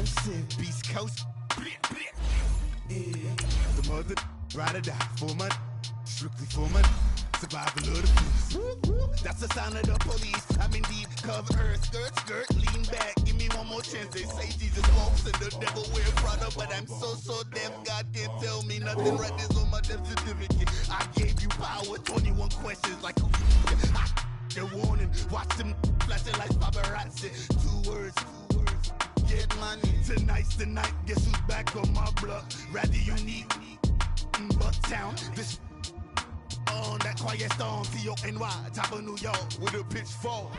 explosive, Beast Coast. Yeah. The mother ride or die for my strictly for my survival of the fittest. That's the sound of the police. I'm indeed cover earth, skirt, lean back. Give me one more chance. They say Jesus walks and the devil wear Prada, but I'm so deaf. God can't tell me nothing. Right there's on my death certificate. I gave you power. 21 questions like the warning. Watch them flashing like paparazzi. Two words. Get money. Tonight's the night. Guess who's back on my block? Rather unique. Bucktown. This on that quiet storm. T-O-N-Y. Top of New York with a pitchfork.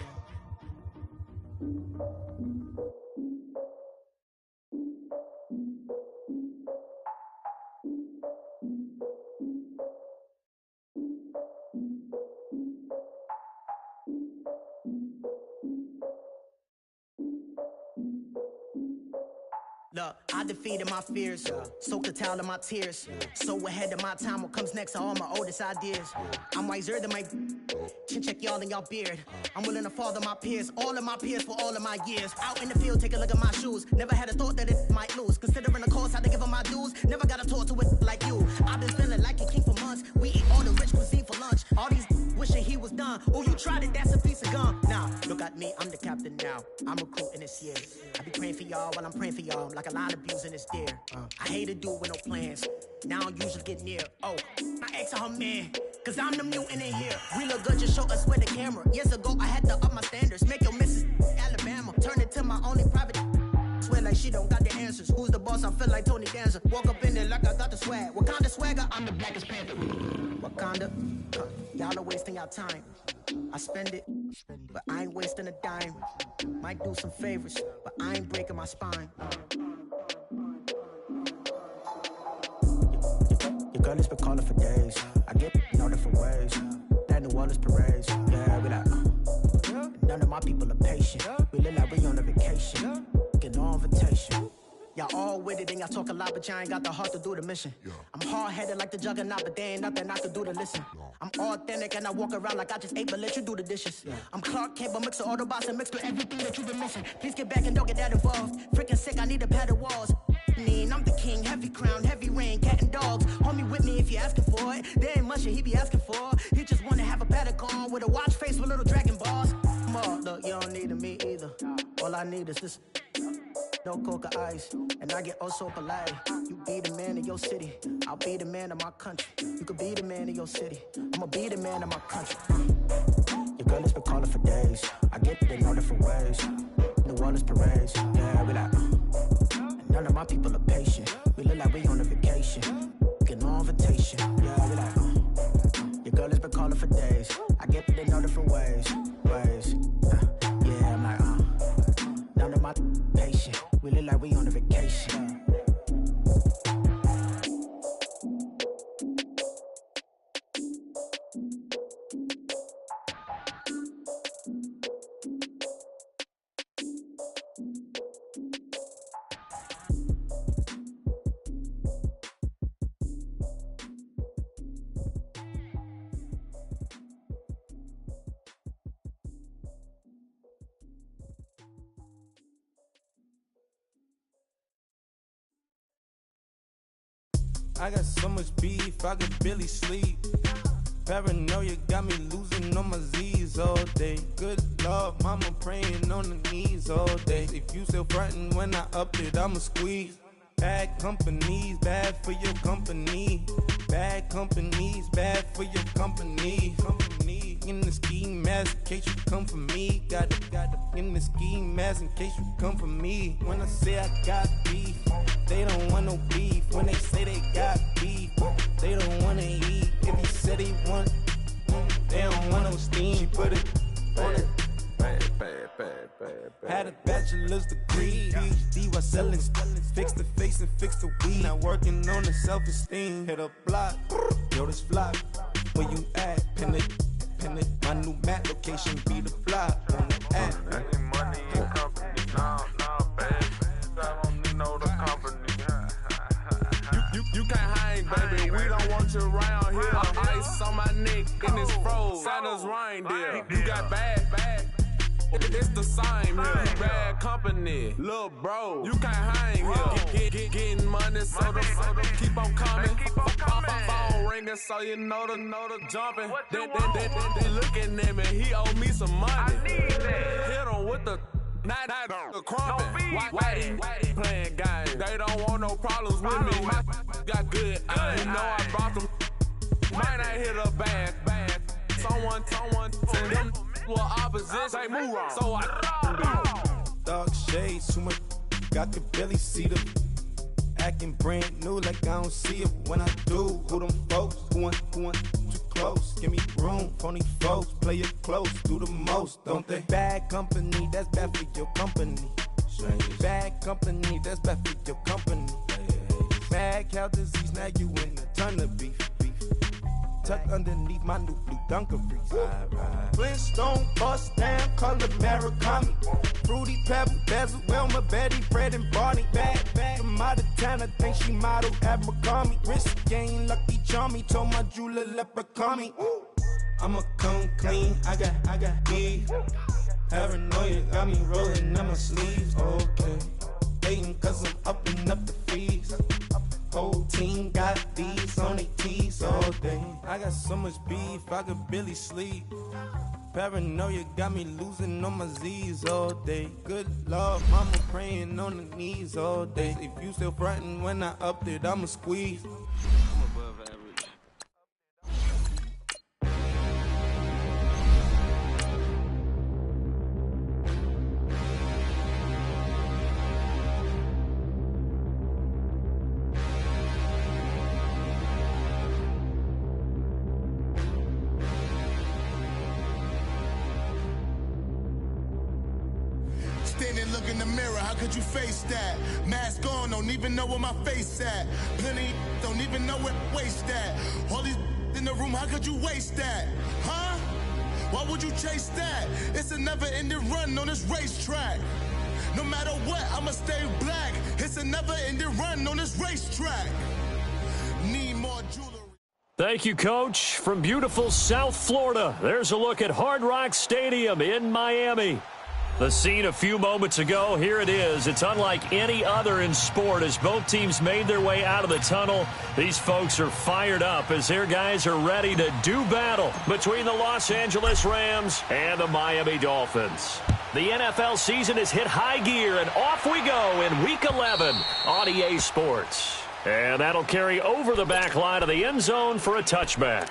Look, I defeated my fears, soaked a towel in my tears. So ahead of my time, what comes next are all my oldest ideas. I'm wiser than my chin check y'all in y'all beard. I'm willing to father my peers, all of my peers for all of my years. Out in the field, take a look at my shoes. Never had a thought that it might lose. Considering the cost, I had to give them my dues. Never got a talk to it like you. I've been feeling like a king for months. We eat all the rich cuisine for lunch. All these wishing he was done. Oh, you tried it, that's a piece of gum. Now, look at me, I'm the captain now. I'm recruiting this year. I be praying for y'all while I'm praying for y'all. Like a lot of abusing this deer. I hate to do it with no plans. Now I usually get near. Oh, my ex her man. Cause I'm the mutant in here. We look good, just show us where the camera. Years ago, I had to up my standards. Make your missus Alabama. Turn it to my only private. Swear like she don't got the answers. Who's the boss? I feel like Tony Danza. Walk up in there like I got the swag. Wakanda swagger, I'm the blackest panther. Wakanda, y'all are wasting your time. I spend it, but I ain't wasting a dime. Might do some favors, but I ain't breaking my spine. Your girl has been calling for days. I get in all different ways. That New Orleans parades. Yeah, we like, none of my people are patient. We look like we on a vacation. Get no invitation. Y'all all with it and y'all talk a lot, but y'all ain't got the heart to do the mission. I'm hard-headed like the juggernaut, but there ain't nothing I can do to listen. I'm authentic and I walk around like I just ate, but let you do the dishes. I'm Clark Kent, but mix the Autobots and mix with everything that you've been missing. Please get back and don't get that involved. Freaking sick, I need a padded walls. I'm the king, heavy crown, heavy rain, cat and dogs. Homie with me if you're asking for it. There ain't much that he be asking for. He just wanna have a paddock on with a watch face with little dragon balls. Look, you don't need me either. All I need is this. No coca ice, and I get oh so polite. You be the man of your city, I'll be the man of my country. You could be the man of your city, I'ma be the man of my country. Your girl has been calling for days. I get it in all different ways. New Orleans parades, yeah, we like. None of my people are patient. We look like we on a vacation. Get no invitation, yeah, we like. Your girl has been calling for days. I get it in all different ways. Yeah, I'm like, none of my patient. We look like we on a vacation. I got so much beef, I could barely sleep. Paranoia got me losing on my Z's all day. Good Lord, mama praying on the knees all day. If you still frontin' when I up it, I'ma squeeze. Bad companies, bad for your company. Bad companies, bad for your company. In the ski mask in case you come for me. Got it in the ski mask in case you come for me. When I say I got beef, they don't want no beef. When they say they got beef, they don't wanna eat. If you said they want, they don't want no steam. She put it on it. Had a bachelor's degree, PhD while selling. Fix the face and fix the weed. Now working on the self-esteem. Hit a block, yo this flock. Where you at? Pin it. My new map location be the block on the app. Any money in company, no, baby. I don't need no the company. You can't hang, baby. We don't want you around here. Ice on my neck and it's froze. Santa's reindeer. You got bad. It's the same here. Bad company, little bro. You can't hang here. Getting money, so the keep on coming. Phone ringing, so you know the jumping. They looking at me, he owe me some money. Hit him with the not the crumping. Why they playing games? They don't want no problems with me. Got good. You know I brought them. Might not hit a bad. Someone send them well opposition. Say move wrong. So I dog shades too much. Got the belly see them acting brand new like I don't see it when I do. Who them folks? Who want too close? Give me room. Phony folks play it close. Do the most, don't they? Bad company, that's bad for your company. Bad company, that's bad for your company. Mad cow disease, now you in a ton of beef. Tuck underneath my new blue Dunkaroos. Flintstone bust down, color Murakami. Fruity Pebble, Basil, Wilma, Betty, Fred, and Barney. Bad from out of town, I think she modeled at McCarmy. Wrist game, Lucky Charmy, told my jeweler leprechaun. I'ma come clean, I got beef. Paranoia got me rolling on my sleeves. Okay, hating cause I'm upping up the fees. Whole team got these on their tees all day. I got so much beef, I could barely sleep. Paranoia got me losing on my Z's all day. Good Lord, mama praying on the knees all day. If you still frontin' when I up it, I'ma squeeze. I'm above average. Standing, look in the mirror, how could you face that? Mask on, don't even know where my face at. Plenty, don't even know where waste at. All these in the room, how could you waste that? Huh? Why would you chase that? It's a never-ending run on this racetrack. No matter what, I'ma stay black. It's a never-ending run on this racetrack. Need more jewelry. Thank you, Coach. From beautiful South Florida, there's a look at Hard Rock Stadium in Miami. The scene a few moments ago, here it is. It's unlike any other in sport as both teams made their way out of the tunnel. These folks are fired up as their guys are ready to do battle between the Los Angeles Rams and the Miami Dolphins. The NFL season has hit high gear, and off we go in Week 11 on EA Sports. And that'll carry over the back line of the end zone for a touchback.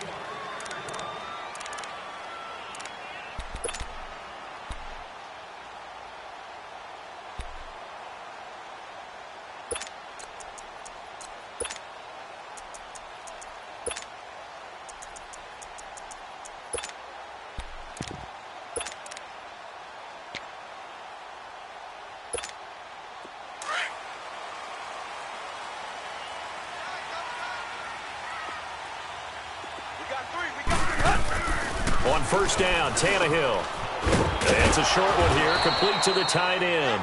On first down, Tannehill. It's a short one here, complete to the tight end.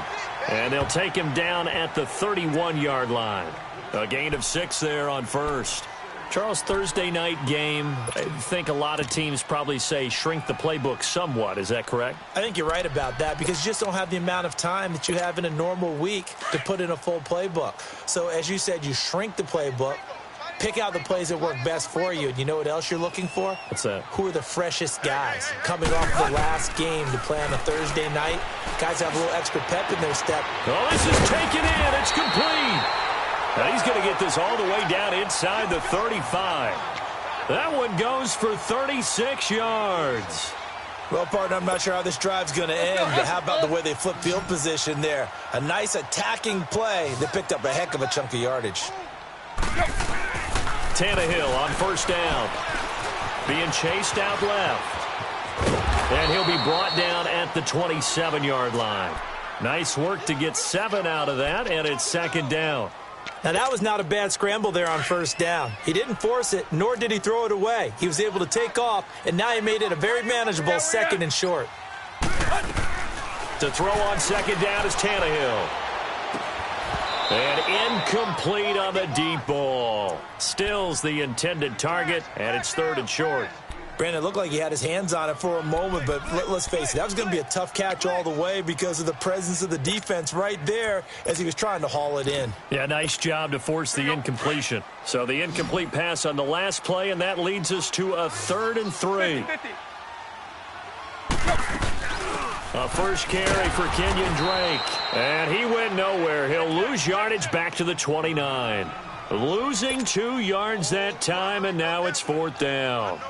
And they'll take him down at the 31-yard line. A gain of 6 there on first. Charles, Thursday night game, I think a lot of teams probably say shrink the playbook somewhat. Is that correct? I think you're right about that because you just don't have the amount of time that you have in a normal week to put in a full playbook. So as you said, you shrink the playbook. Pick out the plays that work best for you. And you know what else you're looking for? What's that? Who are the freshest guys coming off the last game to play on a Thursday night? Guys have a little extra pep in their step. Oh, this is taken in. It's complete. Now he's going to get this all the way down inside the 35. That one goes for 36 yards. Well, partner, I'm not sure how this drive's going to end, but how about the way they flip field position there? A nice attacking play that picked up a heck of a chunk of yardage. Tannehill on first down. Being chased out left. And he'll be brought down at the 27-yard line. Nice work to get 7 out of that, and it's second down. Now, that was not a bad scramble there on first down. He didn't force it, nor did he throw it away. He was able to take off, and now he made it a very manageable second and short. To throw on second down is Tannehill. And incomplete on the deep ball. Stills the intended target, and it's third and short. Brandon, it looked like he had his hands on it for a moment, but let's face it, that was going to be a tough catch all the way because of the presence of the defense right there as he was trying to haul it in. Yeah, nice job to force the incompletion. So the incomplete pass on the last play, and that leads us to a 3rd and 3. A first carry for Kenyon Drake, and he went nowhere. He'll lose yardage back to the 29. Losing 2 yards that time, and now it's 4th down.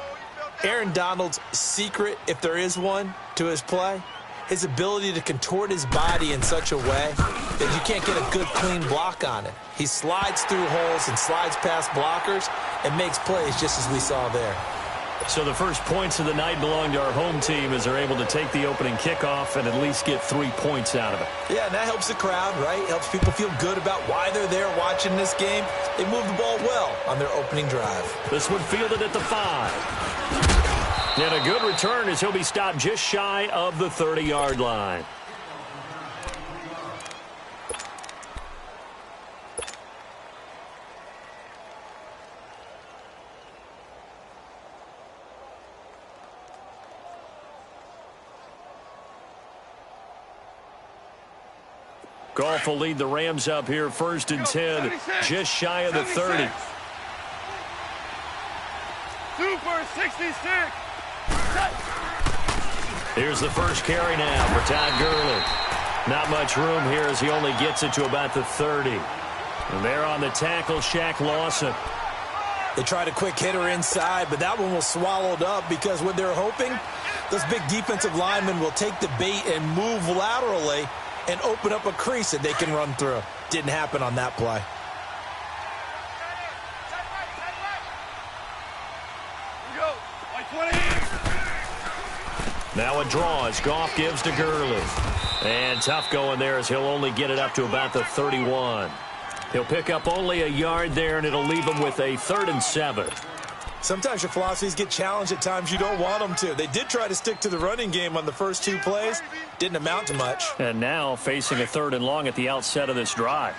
Aaron Donald's secret, if there is one, to his play, his ability to contort his body in such a way that you can't get a good, clean block on it. He slides through holes and slides past blockers and makes plays just as we saw there. So the first points of the night belong to our home team as they're able to take the opening kickoff and at least get 3 points out of it. Yeah, and that helps the crowd, right? Helps people feel good about why they're there watching this game. They moved the ball well on their opening drive. This one fielded at the 5. And a good return as he'll be stopped just shy of the 30-yard line. Goff will lead the Rams up here 1st and 10, just shy of the 30. Super 66. Here's the first carry now for Todd Gurley. Not much room here as he only gets it to about the 30. And there on the tackle, Shaq Lawson. They tried a quick hitter inside, but that one was swallowed up because what they're hoping, those big defensive linemen will take the bait and move laterally and open up a crease that they can run through. Didn't happen on that play. Now a draw as Goff gives to Gurley. And tough going there as he'll only get it up to about the 31. He'll pick up only a yard there, and it'll leave him with a 3rd and 7. Sometimes your philosophies get challenged at times you don't want them to. They did try to stick to the running game on the first 2 plays. Didn't amount to much. And now facing a 3rd and long at the outset of this drive.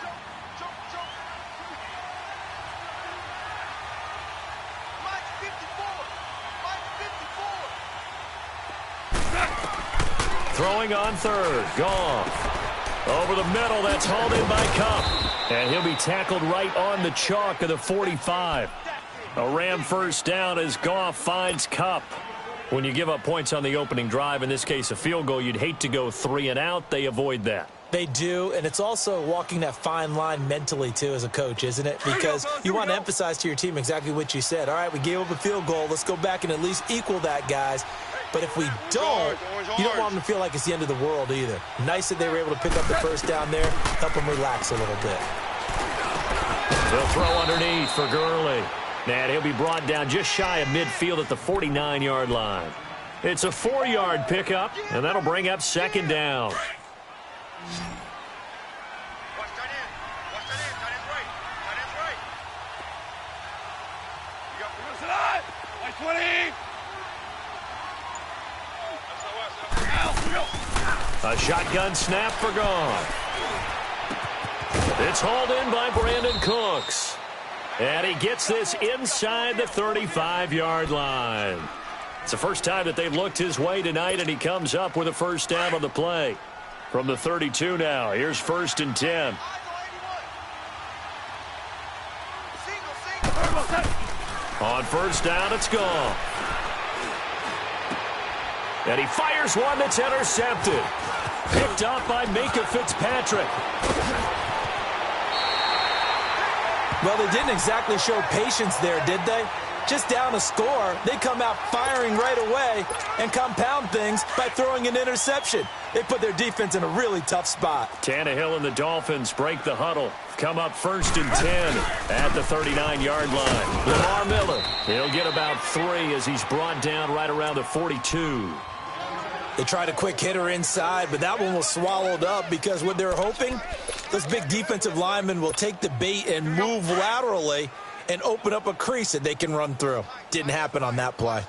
Throwing on 3rd, Goff. Over the middle, that's hauled in by Kupp. And he'll be tackled right on the chalk of the 45. A Ram first down as Goff finds Kupp. When you give up points on the opening drive, in this case a field goal, you'd hate to go 3 and out. They avoid that. They do, and it's also walking that fine line mentally, too, as a coach, isn't it? Because you want to emphasize to your team exactly what you said. All right, we gave up a field goal. Let's go back and at least equal that, guys. But if we don't, you don't want them to feel like it's the end of the world either. Nice that they were able to pick up the first down there, help them relax a little bit. They'll throw underneath for Gurley. And he'll be brought down just shy of midfield at the 49-yard line. It's a 4-yard pickup, and that'll bring up 2nd down. A shotgun snap for Goff. It's hauled in by Brandon Cooks. And he gets this inside the 35-yard line. It's the first time that they've looked his way tonight, and he comes up with a first down on the play. From the 32 now, here's 1st and 10. On first down, it's Goff. And he fires one that's intercepted. Picked up by Micah Fitzpatrick. Well, they didn't exactly show patience there, did they? Just down a score, they come out firing right away and compound things by throwing an interception. They put their defense in a really tough spot. Tannehill and the Dolphins break the huddle. Come up 1st and 10 at the 39-yard line. Lamar Miller, he'll get about 3 as he's brought down right around the 42. They tried a quick hitter inside, but that one was swallowed up because what they're hoping, those big defensive linemen will take the bait and move laterally and open up a crease that they can run through. Didn't happen on that play.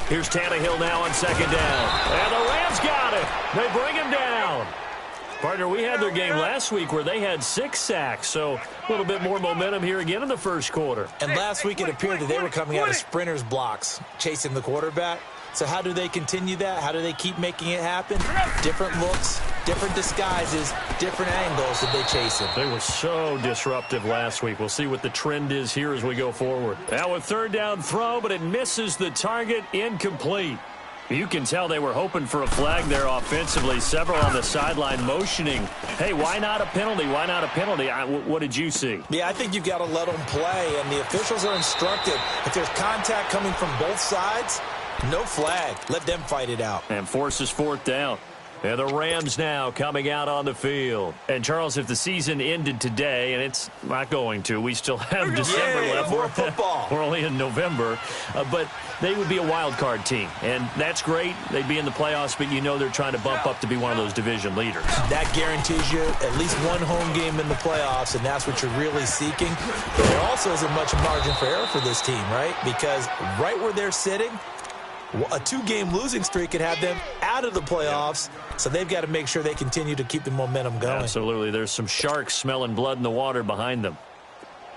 Here's Tannehill now on 2nd down. And the Rams got it. They bring him down. Partner, we had their game last week where they had 6 sacks, so a little bit more momentum here again in the first quarter. And last week it appeared that they were coming out of sprinters blocks, chasing the quarterback. So how do they continue that? How do they keep making it happen? Different looks, different disguises, different angles that they chase him. They were so disruptive last week. We'll see what the trend is here as we go forward. Now a third down throw, but it misses the target, incomplete. You can tell they were hoping for a flag there offensively. Several on the sideline motioning, hey, why not a penalty? Why not a penalty? What did you see? Yeah, I think you've got to let them play, and the officials are instructed. If there's contact coming from both sides, no flag. Let them fight it out. And forces fourth down. And the Rams now coming out on the field. And, Charles, if the season ended today, and it's not going to, we still have December left. More football. We're only in November. But they would be a wild card team. And that's great. They'd be in the playoffs, but you know they're trying to bump up to be one of those division leaders. That guarantees you at least one home game in the playoffs, and that's what you're really seeking. But there also isn't much margin for error for this team, right? Because right where they're sitting, a 2-game losing streak could have them out of the playoffs, so they've got to make sure they continue to keep the momentum going. Absolutely. There's some sharks smelling blood in the water behind them.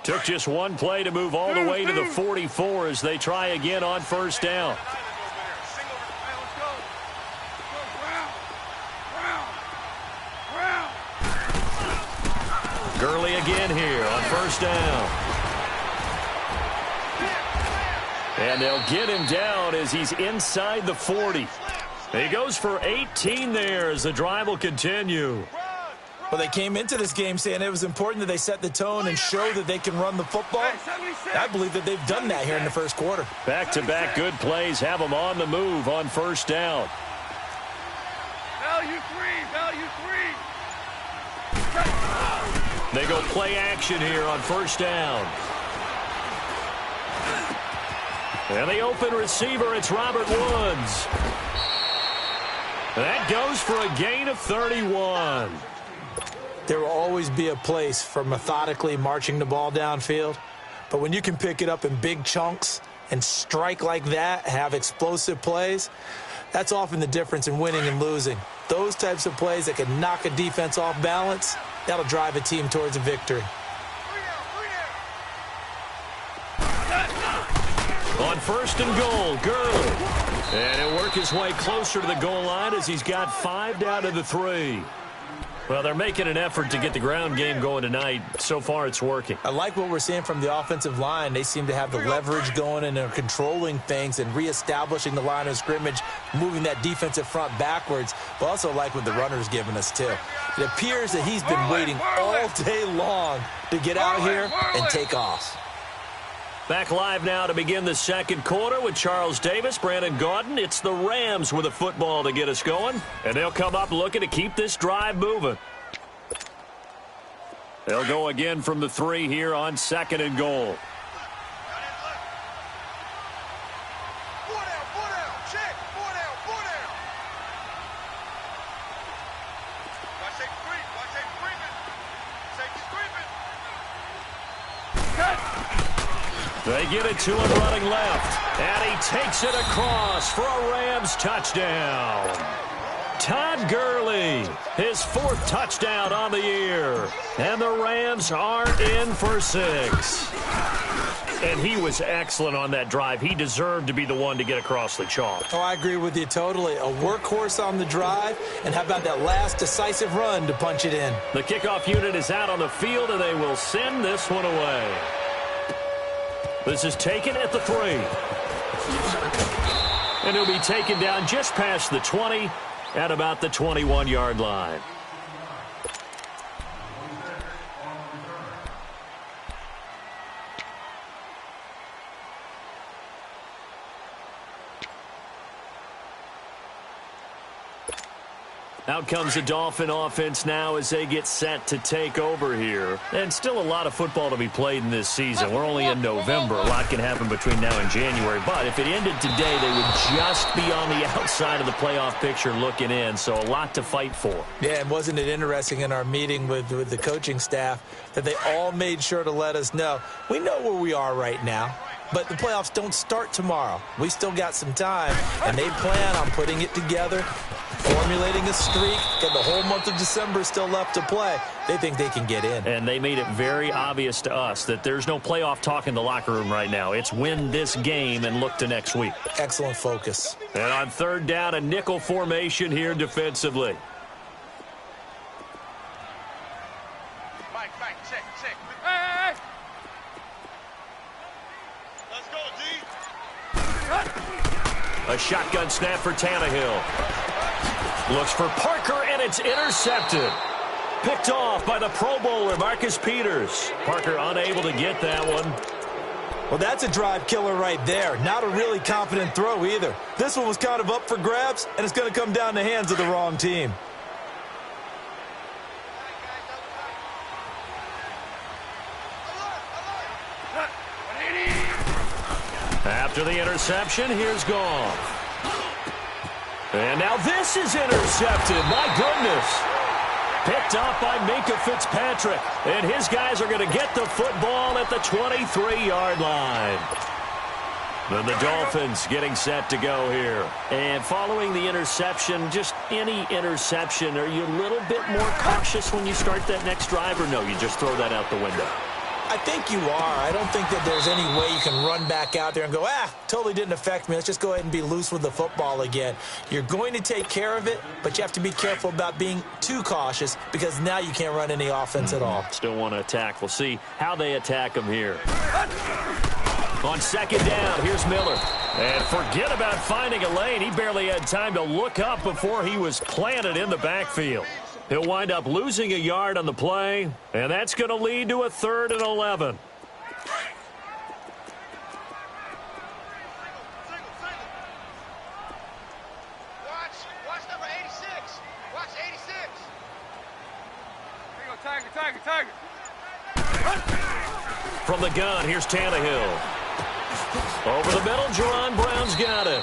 Took just one play to move all the way to the 44 as they try again on first down. Gurley again here on first down. And they'll get him down as he's inside the 40. He goes for 18 there as the drive will continue. Well, they came into this game saying it was important that they set the tone and show that they can run the football. I believe that they've done that here in the first quarter. Back-to-back good plays have them on the move on first down. Value three. They go play action here on first down. And the open receiver, it's Robert Woods. That goes for a gain of 31. There will always be a place for methodically marching the ball downfield. But when you can pick it up in big chunks and strike like that, have explosive plays, that's often the difference in winning and losing. Those types of plays that can knock a defense off balance, that'll drive a team towards a victory. On first and goal, Gurley. And he'll work his way closer to the goal line as he's got 5 down to the 3. Well, they're making an effort to get the ground game going tonight. So far, it's working. I like what we're seeing from the offensive line. They seem to have the leverage going and are controlling things and reestablishing the line of scrimmage, moving that defensive front backwards. But also like what the runner's giving us, too. It appears that he's been waiting all day long to get out here and take off. Back live now to begin the second quarter with Charles Davis, Brandon Gaudin. It's the Rams with a football to get us going. And they'll come up looking to keep this drive moving. They'll go again from the 3 here on second and goal. They get it to him running left. And he takes it across for a Rams touchdown. Todd Gurley, his 4th touchdown on the year. And the Rams are in for 6. And he was excellent on that drive. He deserved to be the one to get across the chalk. Oh, I agree with you totally. A workhorse on the drive. And how about that last decisive run to punch it in? The kickoff unit is out on the field, and they will send this one away. This is taken at the 3. And he'll be taken down just past the 20 at about the 21-yard line. Out comes the Dolphin offense now as they get set to take over here. And still a lot of football to be played in this season. We're only in November. A lot can happen between now and January. But if it ended today, they would just be on the outside of the playoff picture looking in. So a lot to fight for. Yeah, and wasn't it interesting in our meeting with the coaching staff that they all made sure to let us know, we know where we are right now. But the playoffs don't start tomorrow. We still got some time, and they plan on putting it together formulating a streak, and the whole month of December is still left to play. They think they can get in. And they made it very obvious to us that there's no playoff talk in the locker room right now. It's win this game and look to next week. Excellent focus. And on third down, a nickel formation here defensively. Mike, check. Hey! Let's go, D. A shotgun snap for Tannehill. Looks for Parker, and it's intercepted. Picked off by the Pro Bowler, Marcus Peters. Parker unable to get that one. Well, that's a drive killer right there. Not a really confident throw either. This one was kind of up for grabs, and it's going to come down the hands of the wrong team. After the interception, here's Goff. And now this is intercepted. My goodness. Picked off by Minkah Fitzpatrick. And his guys are going to get the football at the 23-yard line. Then the Dolphins getting set to go here. And following the interception, just any interception, are you a little bit more cautious when you start that next drive, or no, you just throw that out the window? I think you are. I don't think that there's any way you can run back out there and go, totally didn't affect me. Let's just go ahead and be loose with the football again. You're going to take care of it, but you have to be careful about being too cautious because now you can't run any offense at all. Still want to attack. We'll see how they attack them here. On second down, here's Miller. And forget about finding a lane. He barely had time to look up before he was planted in the backfield. He'll wind up losing a yard on the play, and that's going to lead to a 3rd and 11. Watch number 86. Watch 86. Here you go, Tiger. From the gun, here's Tannehill. Over the middle, Jerron Brown's got it.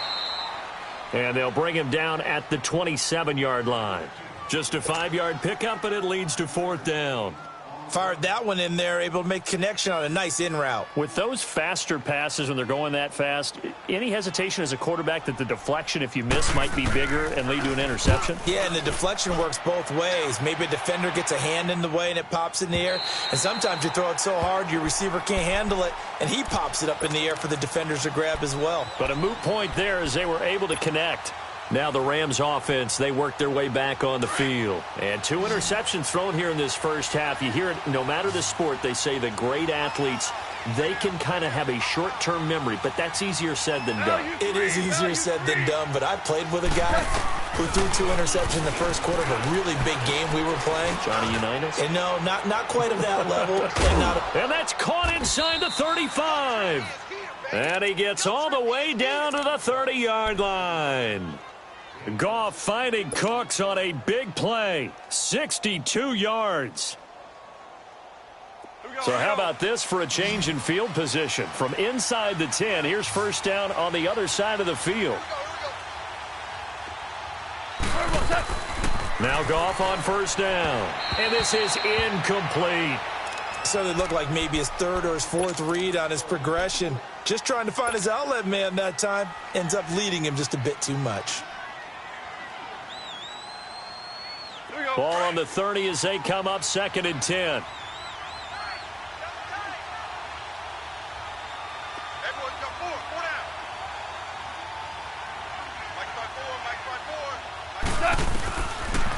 And they'll bring him down at the 27-yard line. Just a 5-yard pickup, and it leads to 4th down. Fired that one in there, able to make connection on a nice in route. With those faster passes when they're going that fast, any hesitation as a quarterback that the deflection, if you miss, might be bigger and lead to an interception? Yeah, and the deflection works both ways. Maybe a defender gets a hand in the way and it pops in the air. And sometimes you throw it so hard your receiver can't handle it, and he pops it up in the air for the defenders to grab as well. But a moot point there as they were able to connect. Now the Rams offense, they work their way back on the field. And 2 interceptions thrown here in this first half. You hear it, no matter the sport, they say the great athletes, they can kind of have a short-term memory, but that's easier said than done. It is easier said than done, but I played with a guy who threw 2 interceptions in the first quarter of a really big game we were playing. Johnny Unitas? And no, not quite of that level. And that's caught inside the 35. And he gets all the way down to the 30-yard line. Goff finding Cooks on a big play, 62 yards. So how about this for a change in field position? From inside the 10, here's first down on the other side of the field. Now Goff on first down, and this is incomplete. So it looked like maybe his 3rd or his 4th read on his progression. Just trying to find his outlet man that time. Ends up leading him just a bit too much. Ball on the 30 as they come up 2nd and 10.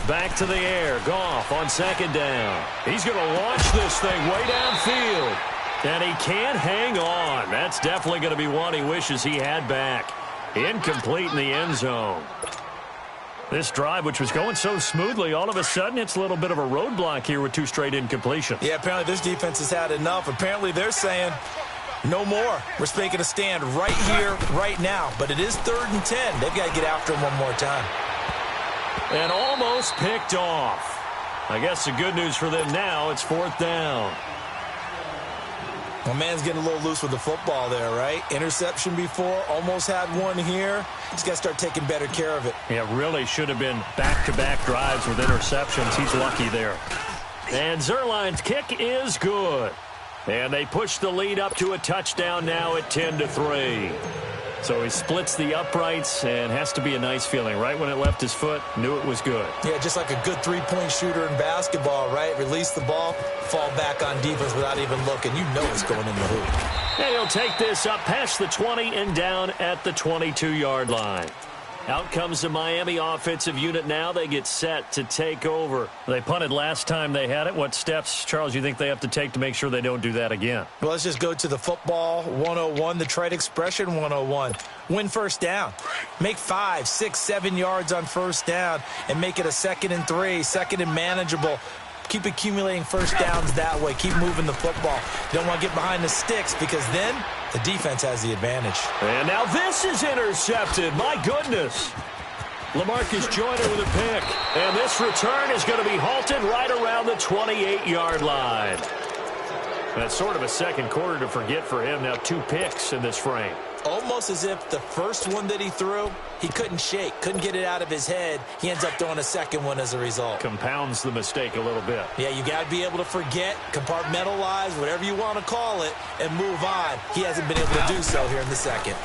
Back to the air. Goff on 2nd down. He's going to launch this thing way downfield. And he can't hang on. That's definitely going to be one he wishes he had back. Incomplete in the end zone. This drive, which was going so smoothly, all of a sudden it's a little bit of a roadblock here with 2 straight incompletions. Yeah, apparently this defense has had enough. Apparently they're saying no more. We're making a stand right here, right now. But it is 3rd and 10. They've got to get after him one more time. And almost picked off. I guess the good news for them now, it's 4th down. Well, man's getting a little loose with the football there, right? Interception before, almost had one here. He's got to start taking better care of it. Yeah, really should have been back-to-back drives with interceptions. He's lucky there. And Zerline's kick is good. And they push the lead up to a touchdown now at 10-3. So he splits the uprights, and has to be a nice feeling. Right when it left his foot, knew it was good. Yeah, just like a good three-point shooter in basketball, right? Release the ball, fall back on defense without even looking. You know it's going in the hoop. And he'll take this up past the 20 and down at the 22-yard line. Out comes the Miami offensive unit now. They get set to take over. They punted last time they had it. What steps, Charles, you think they have to take to make sure they don't do that again? Well, let's just go to the football 101, the trade expression 101. Win first down. Make 5, 6, 7 yards on first down and make it a 2nd and 3, 2nd and manageable. Keep accumulating first downs that way. Keep moving the football. You don't want to get behind the sticks because then the defense has the advantage. And now this is intercepted. My goodness. LaMarcus Joyner with a pick. And this return is going to be halted right around the 28-yard line. That's sort of a second quarter to forget for him. Now 2 picks in this frame. Almost as if the first one that he threw, he couldn't shake, couldn't get it out of his head. He ends up throwing a second one as a result. Compounds the mistake a little bit. Yeah, you got to be able to forget, compartmentalize, whatever you want to call it, and move on. He hasn't been able to do so here in the second.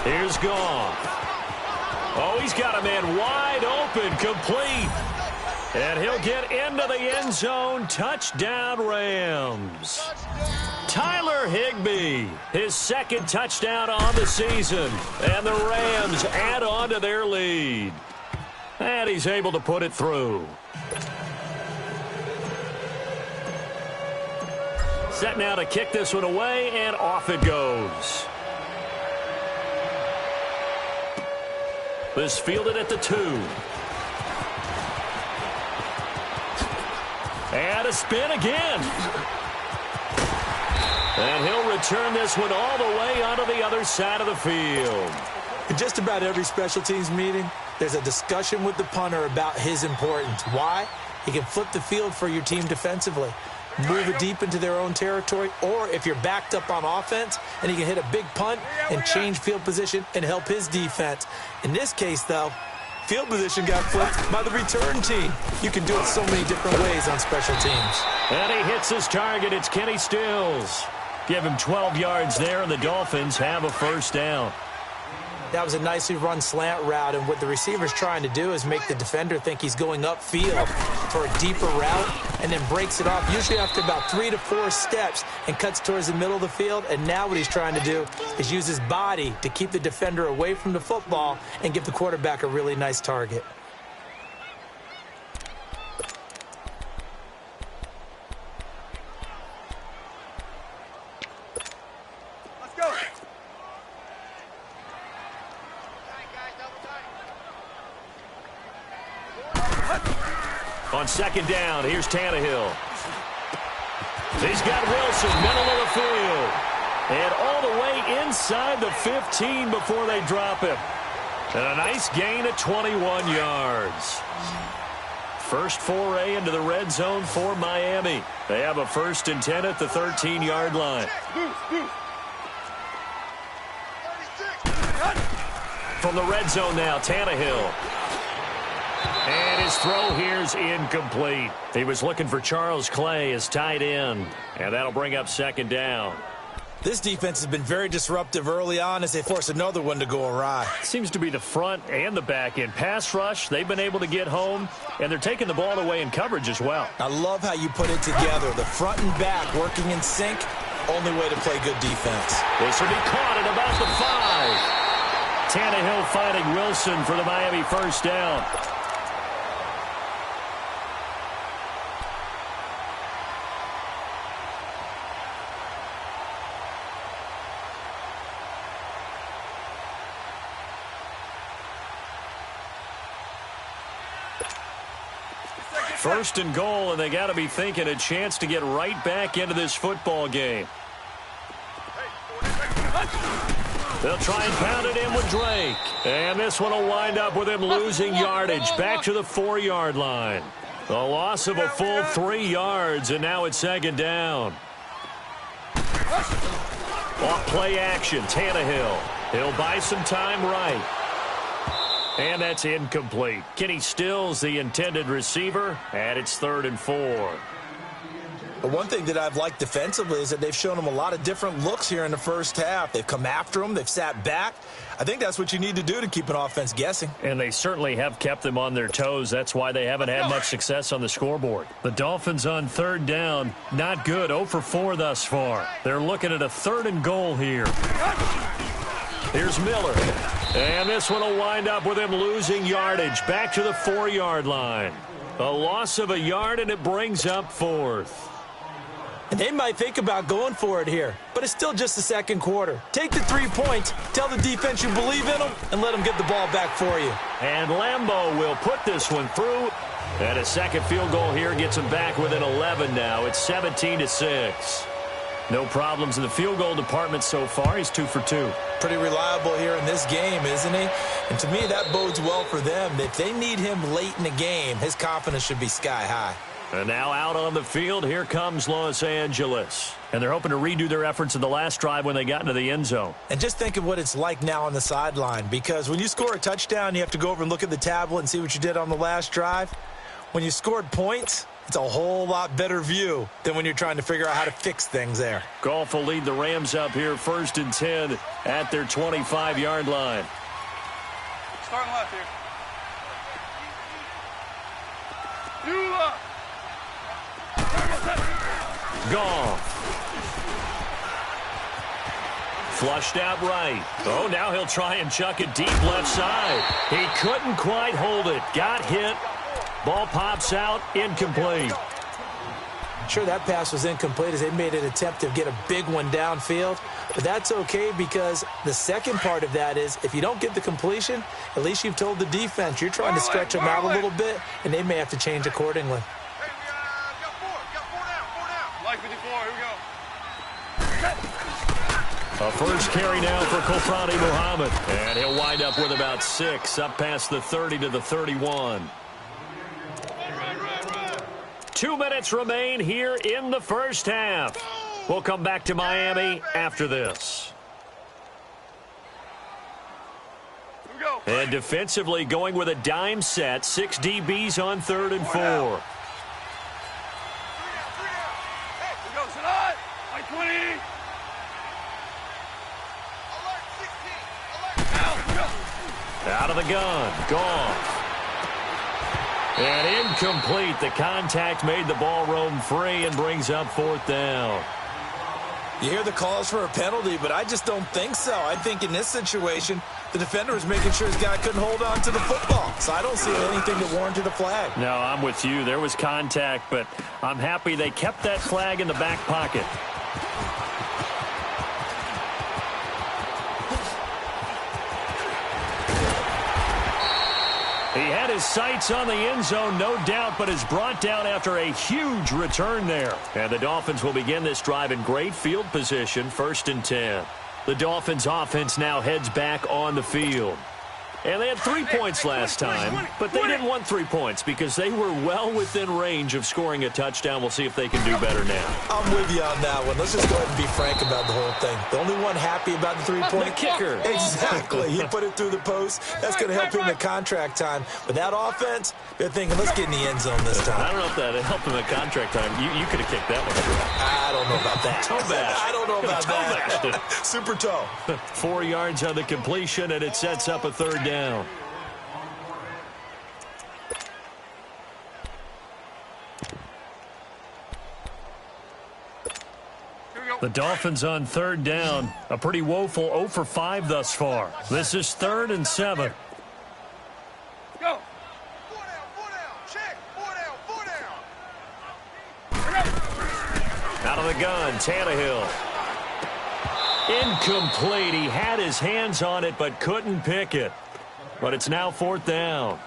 Here's Gone. Oh, he's got a man wide open, complete. And he'll get into the end zone. Touchdown, Rams. Tyler Higbee, his 2nd touchdown on the season. And the Rams add on to their lead. And he's able to put it through. Set now to kick this one away, and off it goes. This fielded at the 2. And a spin again. And he'll return this one all the way onto the other side of the field. In just about every special teams meeting, there's a discussion with the punter about his importance. Why? He can flip the field for your team defensively, move it deep into their own territory, or if you're backed up on offense, and he can hit a big punt and change field position and help his defense. In this case, though, field position got flipped by the return team. You can do it so many different ways on special teams. And he hits his target. It's Kenny Stills. Give him 12 yards there, and the Dolphins have a first down. That was a nicely run slant route, and what the receiver's trying to do is make the defender think he's going upfield for a deeper route and then breaks it off, usually after about 3 to 4 steps, and cuts towards the middle of the field. And now what he's trying to do is use his body to keep the defender away from the football and give the quarterback a really nice target. On 2nd down, here's Tannehill. He's got Wilson, middle of the field. And all the way inside the 15 before they drop him. And a nice gain of 21 yards. First foray into the red zone for Miami. They have a 1st and 10 at the 13-yard line. From the red zone now, Tannehill. And his throw here's incomplete. He was looking for Charles Clay as tight end. And that'll bring up 2nd down. This defense has been very disruptive early on as they force another one to go awry. Seems to be the front and the back end. Pass rush, they've been able to get home, and they're taking the ball away in coverage as well. I love how you put it together. The front and back working in sync, only way to play good defense. This will be caught at about the 5. Tannehill finding Wilson for the Miami first down. First and goal, and they got to be thinking a chance to get right back into this football game. They'll try and pound it in with Drake. And this one will wind up with him losing yardage back to the 4-yard line. The loss of a full 3 yards, and now it's 2nd down. Off play action, Tannehill. He'll buy some time right. And that's incomplete. Kenny Stills, the intended receiver, and it's 3rd and 4. But one thing that I've liked defensively is that they've shown them a lot of different looks here in the first half. They've come after them. They've sat back. I think that's what you need to do to keep an offense guessing. And they certainly have kept them on their toes. That's why they haven't had much success on the scoreboard. The Dolphins on third down, not good. 0 for 4 thus far. They're looking at a 3rd and goal here. Here's Miller. And this one will wind up with him losing yardage. Back to the 4-yard line. A loss of a yard, and it brings up 4th. And they might think about going for it here, but it's still just the second quarter. Take the 3 points, tell the defense you believe in them, and let them get the ball back for you. And Lambeau will put this one through. And a second field goal here gets them back within 11 now. It's 17-6. No problems in the field goal department so far. He's 2 for 2. Pretty reliable here in this game, isn't he? And to me, that bodes well for them. If they need him late in the game, his confidence should be sky high. And now out on the field, here comes Los Angeles. And they're hoping to redo their efforts in the last drive when they got into the end zone. And just think of what it's like now on the sideline, because when you score a touchdown, you have to go over and look at the tablet and see what you did on the last drive. When you scored points, it's a whole lot better view than when you're trying to figure out how to fix things there. Goff will lead the Rams up here 1st and 10 at their 25-yard line. Starting left here. You up. Goff. Flushed out right. Oh, now he'll try and chuck it deep left side. He couldn't quite hold it. Got hit. Ball pops out. Incomplete. Sure, that pass was incomplete as they made an attempt to get a big one downfield. But that's okay, because the second part of that is if you don't get the completion, at least you've told the defense you're trying to stretch them out a little bit, and they may have to change accordingly. Hey, we got four down. Like 54, here we go. A first carry now for Kofrani Muhammad. And he'll wind up with about 6, up past the 30 to the 31. 2 minutes remain here in the first half. We'll come back to Miami after this. And defensively going with a dime set. 6 DBs on 3rd and 4. Hey, we go, Sadat. Like 20. Alert 16. Alert. Out of the gun. Goff. And incomplete. The contact made the ball roam free and brings up 4th down. You hear the calls for a penalty, but I just don't think so. I think in this situation, the defender was making sure his guy couldn't hold on to the football. So I don't see anything that warranted a flag. No, I'm with you. There was contact, but I'm happy they kept that flag in the back pocket. He had his sights on the end zone, no doubt, but is brought down after a huge return there. And the Dolphins will begin this drive in great field position, 1st and 10. The Dolphins offense now heads back on the field. And they had 3 points last time, but they didn't want 3 points because they were well within range of scoring a touchdown. We'll see if they can do better now. I'm with you on that one. Let's just go ahead and be frank about the whole thing. The only one happy about the 3-point The kicker. Exactly. He put it through the post. That's going to help him in contract time. But that offense, they're thinking, let's get in the end zone this time. I don't know if that helped him at contract time. You could have kicked that one through. I don't know about that. Toe bash. I don't know about Toe bashed that. it. Super toe. 4 yards on the completion, and it sets up a 3rd down. The Dolphins on 3rd down. A pretty woeful 0 for 5 thus far. This is 3rd and 7. Go. 4 down. Check. 4 down. Out of the gun, Tannehill. Incomplete. He had his hands on it, but couldn't pick it. But it's now 4th down.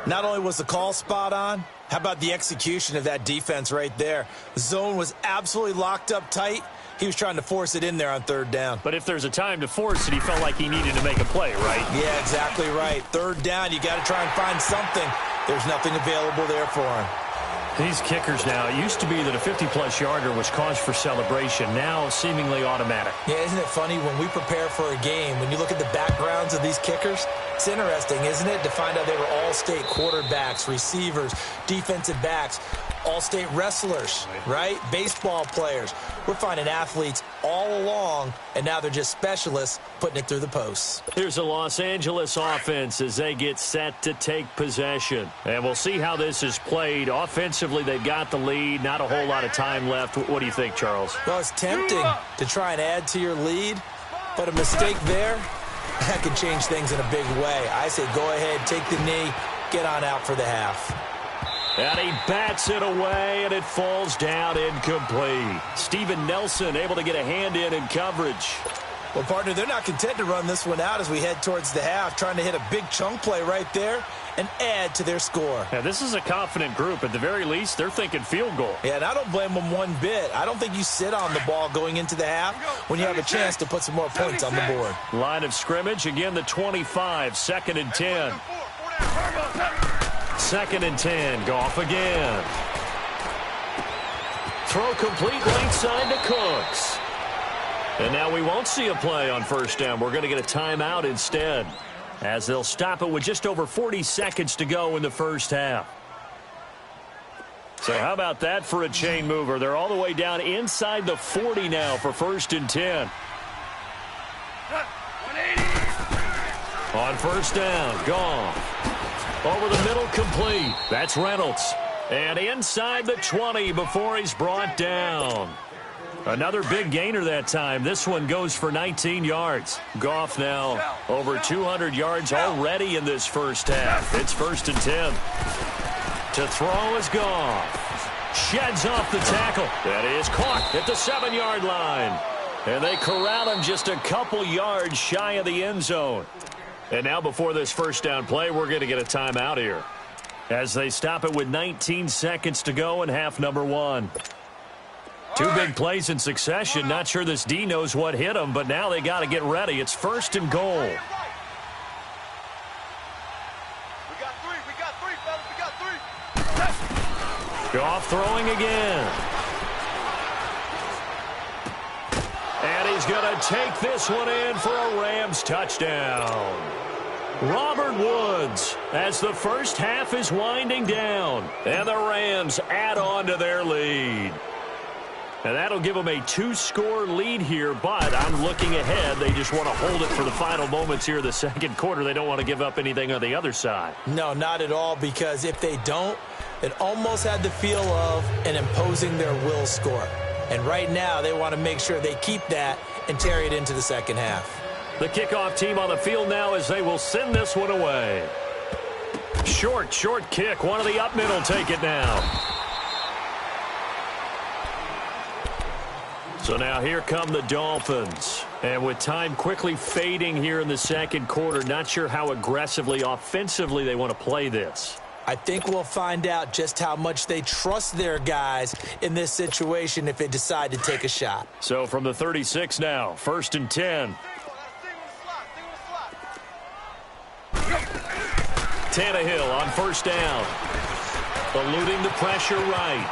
Not only was the call spot on, how about the execution of that defense right there? The zone was absolutely locked up tight. He was trying to force it in there on 3rd down. But if there's a time to force it, he felt like he needed to make a play, right? Yeah, exactly right. 3rd down, you got to try and find something. There's nothing available there for him. These kickers now, it used to be that a 50-plus yarder was cause for celebration. Now, seemingly automatic. Yeah, isn't it funny when we prepare for a game, when you look at the backgrounds of these kickers, it's interesting, isn't it, to find out they were all-state quarterbacks, receivers, defensive backs. all-state wrestlers, right? Baseball players. We're finding athletes all along, and now they're just specialists putting it through the posts. Here's a Los Angeles offense as they get set to take possession. And we'll see how this is played. Offensively, they've got the lead. Not a whole lot of time left. What do you think, Charles? Well, it's tempting to try and add to your lead, but a mistake there, that could change things in a big way. I say go ahead, take the knee, get on out for the half. And he bats it away, and it falls down incomplete. Steven Nelson able to get a hand in coverage. Well, partner, they're not content to run this one out as we head towards the half, trying to hit a big chunk play right there and add to their score. Yeah, this is a confident group. At the very least, they're thinking field goal. Yeah, and I don't blame them one bit. I don't think you sit on the ball going into the half when you have a chance to put some more points on the board. Line of scrimmage, again the 25, 2nd and 10. 2nd and 10, Goff again. Throw complete right side to Cooks. And now we won't see a play on first down. We're going to get a timeout instead, as they'll stop it with just over 40 seconds to go in the first half. So how about that for a chain mover? They're all the way down inside the 40 now for 1st and 10. On first down, Goff. Over the middle, complete. That's Reynolds. And inside the 20 before he's brought down. Another big gainer that time. This one goes for 19 yards. Goff now over 200 yards already in this first half. It's 1st and 10. To throw is Goff. Sheds off the tackle. That is caught at the 7-yard line. And they corral him just a couple yards shy of the end zone. And now before this first down play, we're going to get a timeout here, as they stop it with 19 seconds to go in half number 1. Two big plays in succession. Not sure this D knows what hit him, but now they got to get ready. It's 1st and goal. We got three, fellas. We got three. Goff throwing again. And he's going to take this one in for a Rams touchdown. Robert Woods, as the first half is winding down, and the Rams add on to their lead. And that'll give them a 2-score lead here, but I'm looking ahead. They just want to hold it for the final moments here in the second quarter. They don't want to give up anything on the other side. No, not at all, because if they don't, it almost had the feel of an imposing their will score. And right now, they want to make sure they keep that and carry it into the second half. The kickoff team on the field now as they will send this one away. Short kick. One of the up middle take it now. So now here come the Dolphins. And with time quickly fading here in the second quarter, not sure how aggressively, offensively they want to play this. I think we'll find out just how much they trust their guys in this situation if they decide to take a shot. So from the 36 now, 1st and 10. Tannehill on first down. Eluding the pressure right.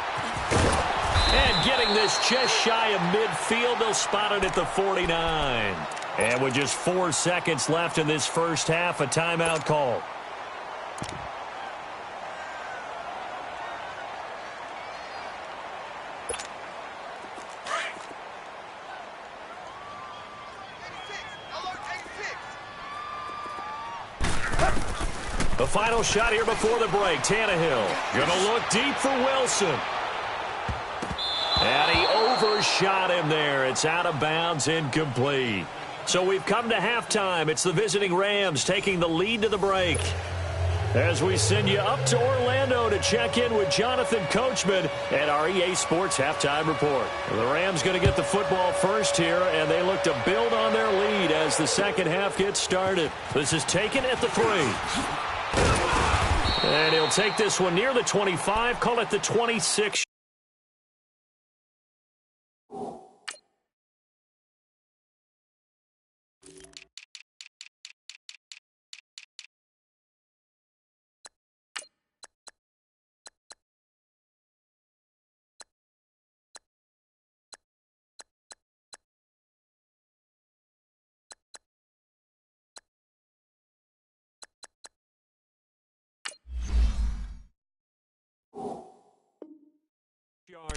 And getting this just shy of midfield, they'll spot it at the 49. And with just 4 seconds left in this first half, a timeout call. The final shot here before the break. Tannehill gonna look deep for Wilson. And he overshot him there. It's out of bounds, incomplete. So we've come to halftime. It's the visiting Rams taking the lead to the break. As we send you up to Orlando to check in with Jonathan Coachman at our EA Sports Halftime Report. The Rams going to get the football first here, and they look to build on their lead as the second half gets started. This is taken at the 3. And he'll take this one near the 25, call it the 26.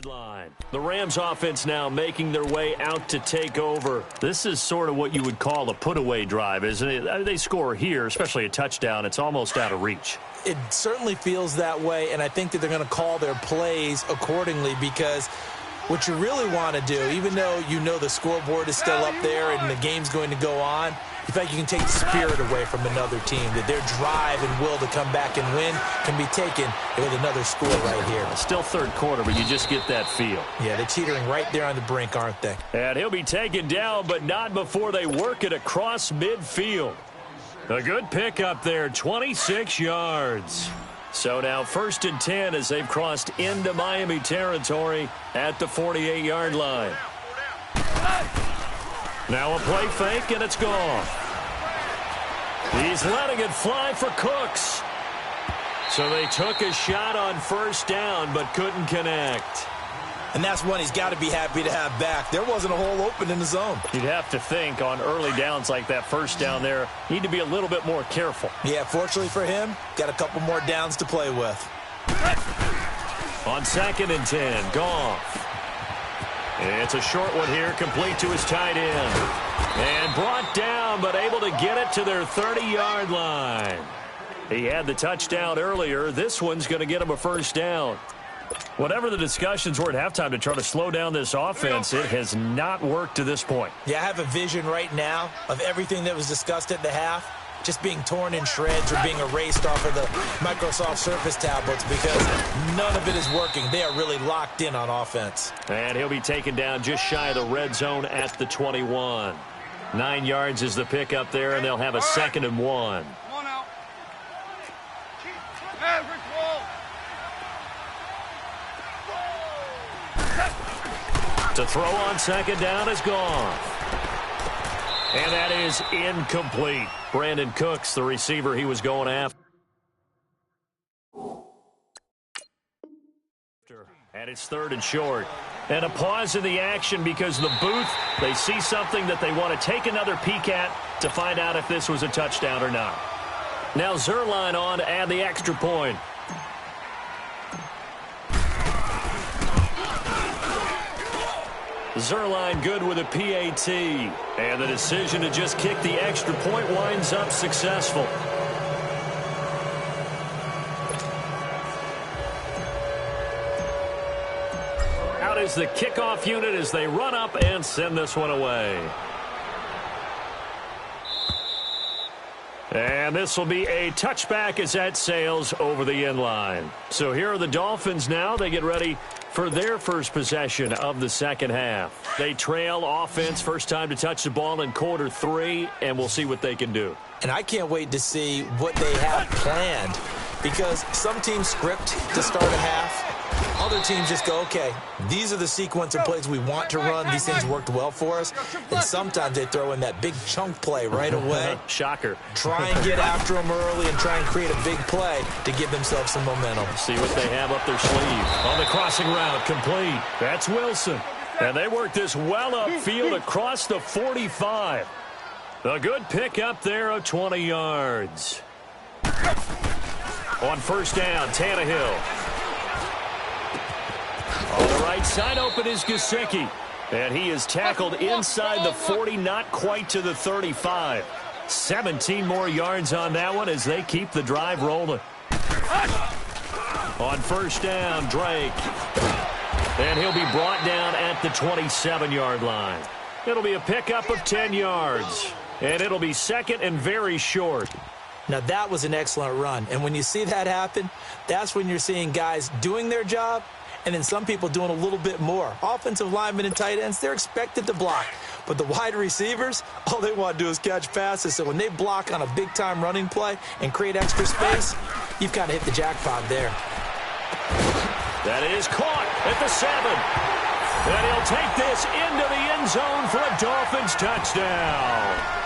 3-yard line. The Rams offense now making their way out to take over. This is sort of what you would call a put-away drive, isn't it? I mean, they score here, especially a touchdown. It's almost out of reach. It certainly feels that way, and I think that they're going to call their plays accordingly, because what you really want to do, even though you know the scoreboard is still up there and the game's going to go on, in fact, you can take the spirit away from another team, that their drive and will to come back and win can be taken with another score right here. Still third quarter, but you just get that feel. Yeah, they're teetering right there on the brink, aren't they? And he'll be taken down, but not before they work it across midfield. A good pickup there, 26 yards. So now 1st and 10 as they've crossed into Miami territory at the 48-yard line. Now a play fake, and it's gone. He's letting it fly for Cooks. So they took a shot on 1st down, but couldn't connect. And that's one he's got to be happy to have back. There wasn't a hole open in the zone. You'd have to think on early downs like that 1st down there, need to be a little bit more careful. Yeah, fortunately for him, got a couple more downs to play with. On 2nd and 10, Goff. It's a short one here, complete to his tight end. And brought down, but able to get it to their 30-yard line. He had the touchdown earlier. This one's going to get him a 1st down. Whatever the discussions were at halftime to try to slow down this offense, it has not worked to this point. Yeah, I have a vision right now of everything that was discussed at the half just being torn in shreds or being erased off of the Microsoft Surface tablets, because none of it is working. They are really locked in on offense. And he'll be taken down just shy of the red zone at the 21. 9 yards is the pickup there, and they'll have a 2nd and 1. Come on out. Average ball. To throw on 2nd down is gone. And that is incomplete. Brandon Cooks, the receiver he was going after. And it's 3rd and short. And a pause in the action because the booth, they see something that they want to take another peek at to find out if this was a touchdown or not. Now Zerline on to add the extra point. Zerline good with a PAT. And the decision to just kick the extra point winds up successful. Out is the kickoff unit as they run up and send this one away. And this will be a touchback as that sails over the end line. So here are the Dolphins now. They get ready for their first possession of the 2nd half. They trail offense, first time to touch the ball in quarter 3, and we'll see what they can do. And I can't wait to see what they have planned, because some teams script to start a half. Other teams just go, okay, these are the sequence of plays we want to run. These things worked well for us. And sometimes they throw in that big chunk play right away. Shocker. Try and get after them early and try and create a big play to give themselves some momentum. See what they have up their sleeve. On the crossing route, complete. That's Wilson. And they work this well upfield across the 45. A good pick up there of 20 yards. On 1st down, Tannehill. On the right side open is Gesicki. And he is tackled inside the 40, not quite to the 35. 17 more yards on that one as they keep the drive rolling. On 1st down, Drake. And he'll be brought down at the 27-yard line. It'll be a pickup of 10 yards. And it'll be 2nd and very short. Now, that was an excellent run. And when you see that happen, that's when you're seeing guys doing their job, and then some people doing a little bit more. Offensive linemen and tight ends, they're expected to block. But the wide receivers, all they want to do is catch passes. So when they block on a big-time running play and create extra space, you've kind of hit the jackpot there. That is caught at the 7. And he'll take this into the end zone for a Dolphins touchdown.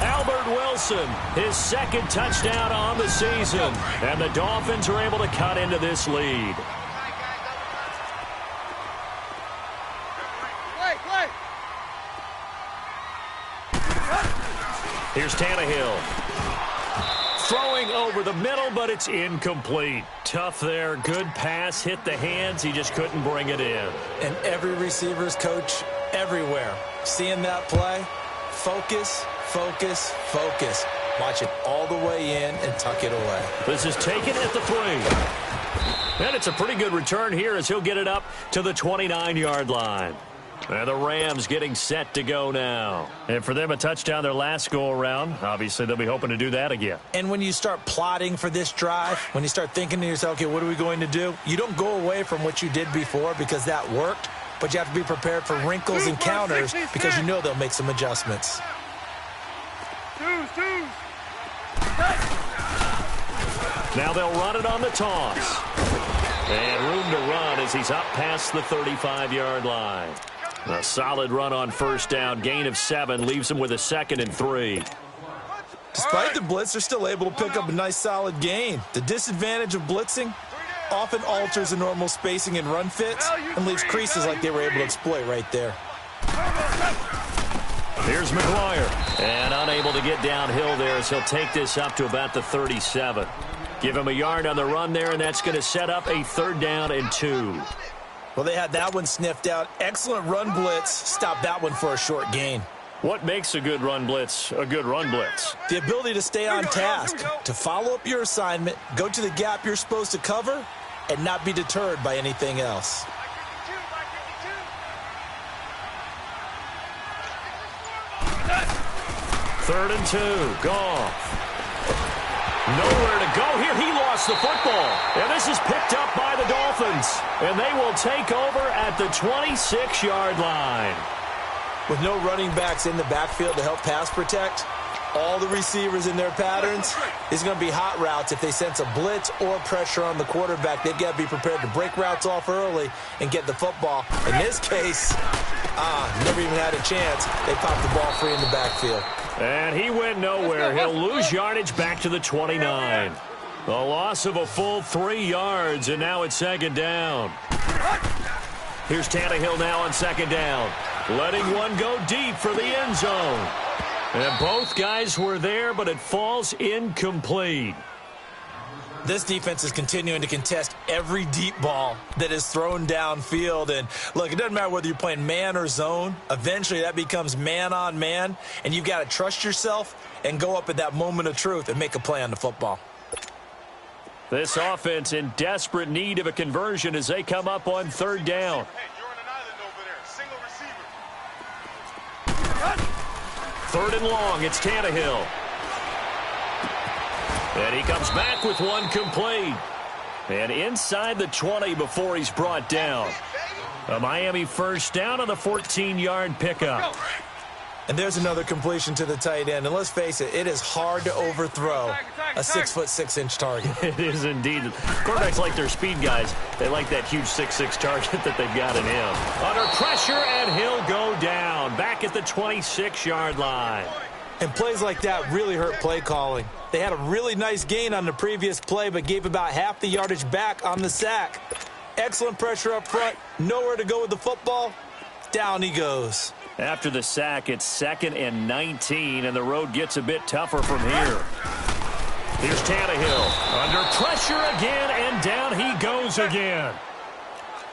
Albert Wilson, his 2nd touchdown on the season. And the Dolphins are able to cut into this lead. Here's Tannehill. Throwing over the middle, but it's incomplete. Tough there. Good pass. Hit the hands. He just couldn't bring it in. And every receiver's coach everywhere. Seeing that play, focus, focus, focus. Watch it all the way in and tuck it away. This is taken at the 3. And it's a pretty good return here as he'll get it up to the 29-yard line. And the Rams getting set to go now. And for them, a touchdown their last go-around. Obviously, they'll be hoping to do that again. And when you start plotting for this drive, when you start thinking to yourself, okay, what are we going to do? You don't go away from what you did before because that worked, but you have to be prepared for wrinkles and counters because you know they'll make some adjustments. Now they'll run it on the toss. And room to run as he's up past the 35-yard line. A solid run on first down. Gain of 7 leaves him with a 2nd and 3. Despite the blitz, they're still able to pick up a nice solid gain. The disadvantage of blitzing often alters the normal spacing and run fits and leaves creases like they were able to exploit right there. Here's McGuire. And unable to get downhill there as he'll take this up to about the 37. Give him a yard on the run there, and that's going to set up a 3rd down and 2. Well, they had that one sniffed out. Excellent run blitz. Stop that one for a short gain. What makes a good run blitz a good run blitz? The ability to stay on task, to follow up your assignment, go to the gap you're supposed to cover, and not be deterred by anything else. Third and 2. Goff. Nowhere to go here. He lost the football. And this is picked up by the Dolphins. And they will take over at the 26-yard line. With no running backs in the backfield to help pass protect, all the receivers in their patterns, is going to be hot routes if they sense a blitz or pressure on the quarterback. They've got to be prepared to break routes off early and get the football. In this case, never even had a chance. They popped the ball free in the backfield. And he went nowhere. He'll lose yardage back to the 29. A loss of a full 3 yards, and now it's 2nd down. Here's Tannehill now on 2nd down. Letting one go deep for the end zone. And both guys were there, but it falls incomplete. This defense is continuing to contest every deep ball that is thrown downfield. And, look, it doesn't matter whether you're playing man or zone. Eventually that becomes man on man, and you've got to trust yourself and go up at that moment of truth and make a play on the football. This offense in desperate need of a conversion as they come up on 3rd down. Hey, you're on an island over there. Single receiver. 3rd and long. It's Tannehill. And he comes back with one complete. And inside the 20 before he's brought down. A Miami first down on the 14-yard pickup. And there's another completion to the tight end. And let's face it, it is hard to overthrow a 6'6" target. It is indeed. Quarterbacks like their speed guys. They like that huge 6'6" target that they've got in him. Under pressure, and he'll go down. Back at the 26-yard line. And plays like that really hurt play calling. They had a really nice gain on the previous play, but gave about half the yardage back on the sack. Excellent pressure up front. Nowhere to go with the football. Down he goes. After the sack, it's 2nd and 19, and the road gets a bit tougher from here. Here's Tannehill. Under pressure again, and down he goes again.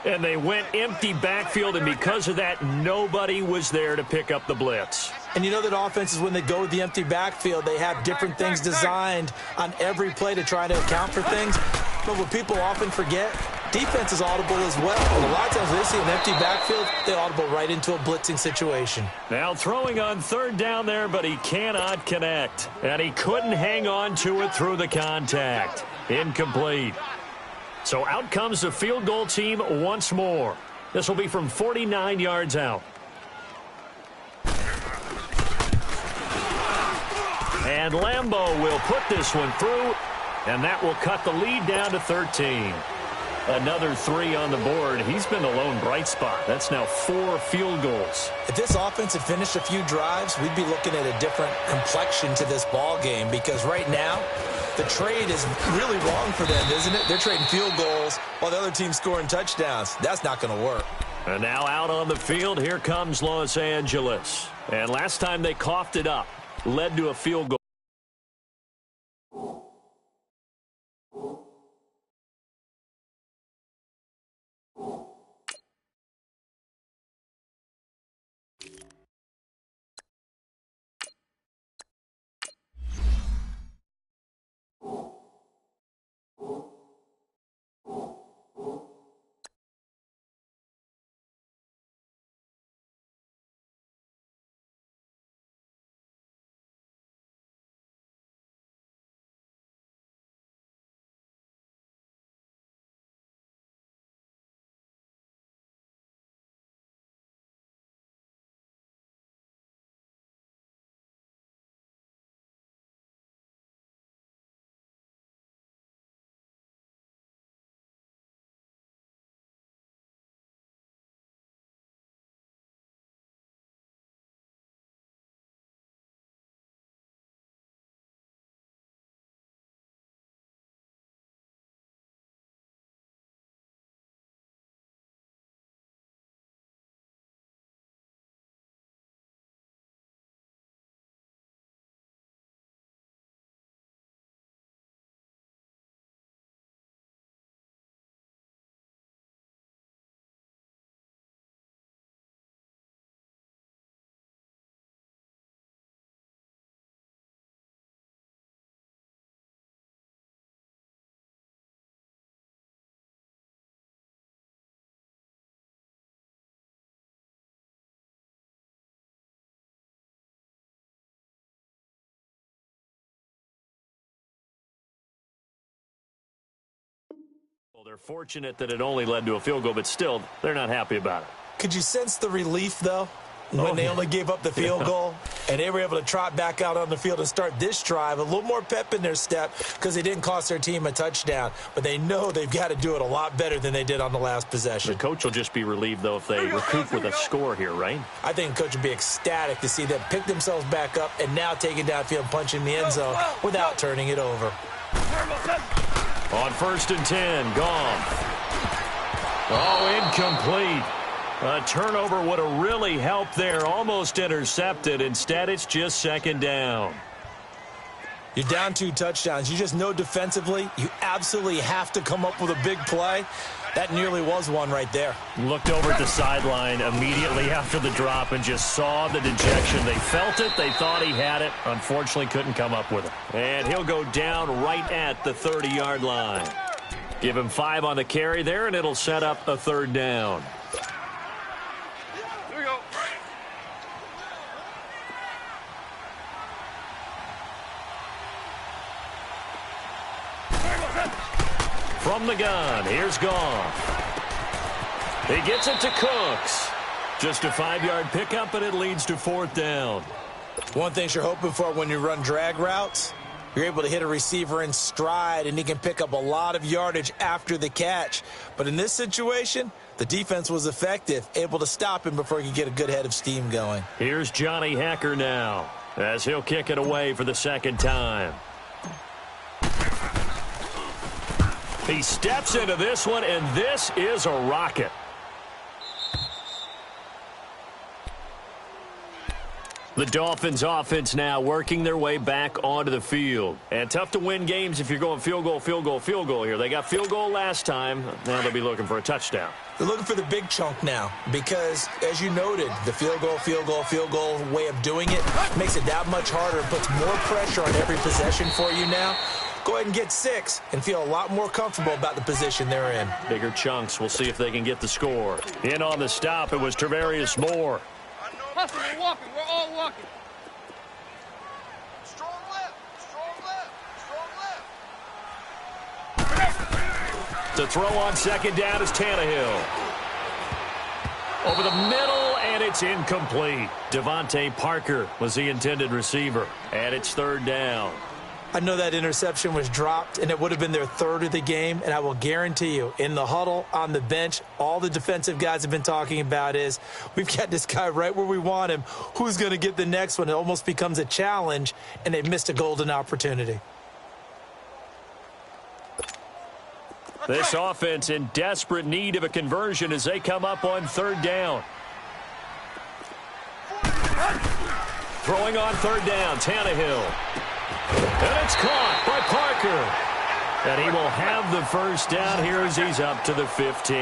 And they went empty backfield, and because of that, nobody was there to pick up the blitz. And you know that offenses, when they go with the empty backfield, they have different things designed on every play to try to account for things. But what people often forget, defense is audible as well. And a lot of times they see an empty backfield, they audible right into a blitzing situation. Now throwing on 3rd down there, but he cannot connect. And he couldn't hang on to it through the contact. Incomplete. So out comes the field goal team once more. This will be from 49 yards out. And Lambeau will put this one through, and that will cut the lead down to 13. Another 3 on the board. He's been the lone bright spot. That's now 4 field goals. If this offense had finished a few drives, we'd be looking at a different complexion to this ball game, because right now, the trade is really wrong for them, isn't it? They're trading field goals while the other team's scoring touchdowns. That's not going to work. And now out on the field, here comes Los Angeles. And last time they coughed it up, led to a field goal. They're fortunate that it only led to a field goal, but still, they're not happy about it. Could you sense the relief, though, when they only gave up the field goal and they were able to trot back out on the field and start this drive, a little more pep in their step because they didn't cost their team a touchdown, but they know they've got to do it a lot better than they did on the last possession. The coach will just be relieved, though, if they recoup with a score here, right? I think the coach would be ecstatic to see them pick themselves back up and now take it downfield, punch in the end zone without turning it over. On 1st and 10, gone. Oh, incomplete. A turnover would have really helped there. Almost intercepted. Instead, it's just 2nd down. You're down 2 touchdowns. You just know defensively you absolutely have to come up with a big play. That nearly was one right there. Looked over at the sideline immediately after the drop and just saw the dejection. They felt it. They thought he had it. Unfortunately, couldn't come up with it. And he'll go down right at the 30-yard line. Give him 5 on the carry there, and it'll set up a 3rd down. Here we go. From the gun, here's Goff. He gets it to Cooks. Just a 5-yard pickup, and it leads to 4th down. One thing you're hoping for when you run drag routes, you're able to hit a receiver in stride, and he can pick up a lot of yardage after the catch. But in this situation, the defense was effective, able to stop him before he could get a good head of steam going. Here's Johnny Hacker now, as he'll kick it away for the 2nd time. He steps into this one, and this is a rocket. The Dolphins offense now working their way back onto the field. And tough to win games if you're going field goal, field goal, field goal here. They got field goal last time. Now they'll be looking for a touchdown. They're looking for the big chunk now because, as you noted, the field goal way of doing it makes it that much harder and puts more pressure on every possession for you now. Go ahead and get 6 and feel a lot more comfortable about the position they're in. Bigger chunks. We'll see if they can get the score. In on the stop, it was Travarius Moore. Hustle, we're walking. We're all walking. Strong left. Strong left. Strong left. To throw on 2nd down is Tannehill. Over the middle, and it's incomplete. Devontae Parker was the intended receiver. And it's 3rd down. I know that interception was dropped, and it would have been their 3rd of the game, and I will guarantee you, in the huddle, on the bench, all the defensive guys have been talking about is, we've got this guy right where we want him. Who's going to get the next one? It almost becomes a challenge, and they missed a golden opportunity. This offense in desperate need of a conversion as they come up on 3rd down. Throwing on 3rd down, Tannehill. And it's caught by Parker. And he will have the 1st down here as he's up to the 15.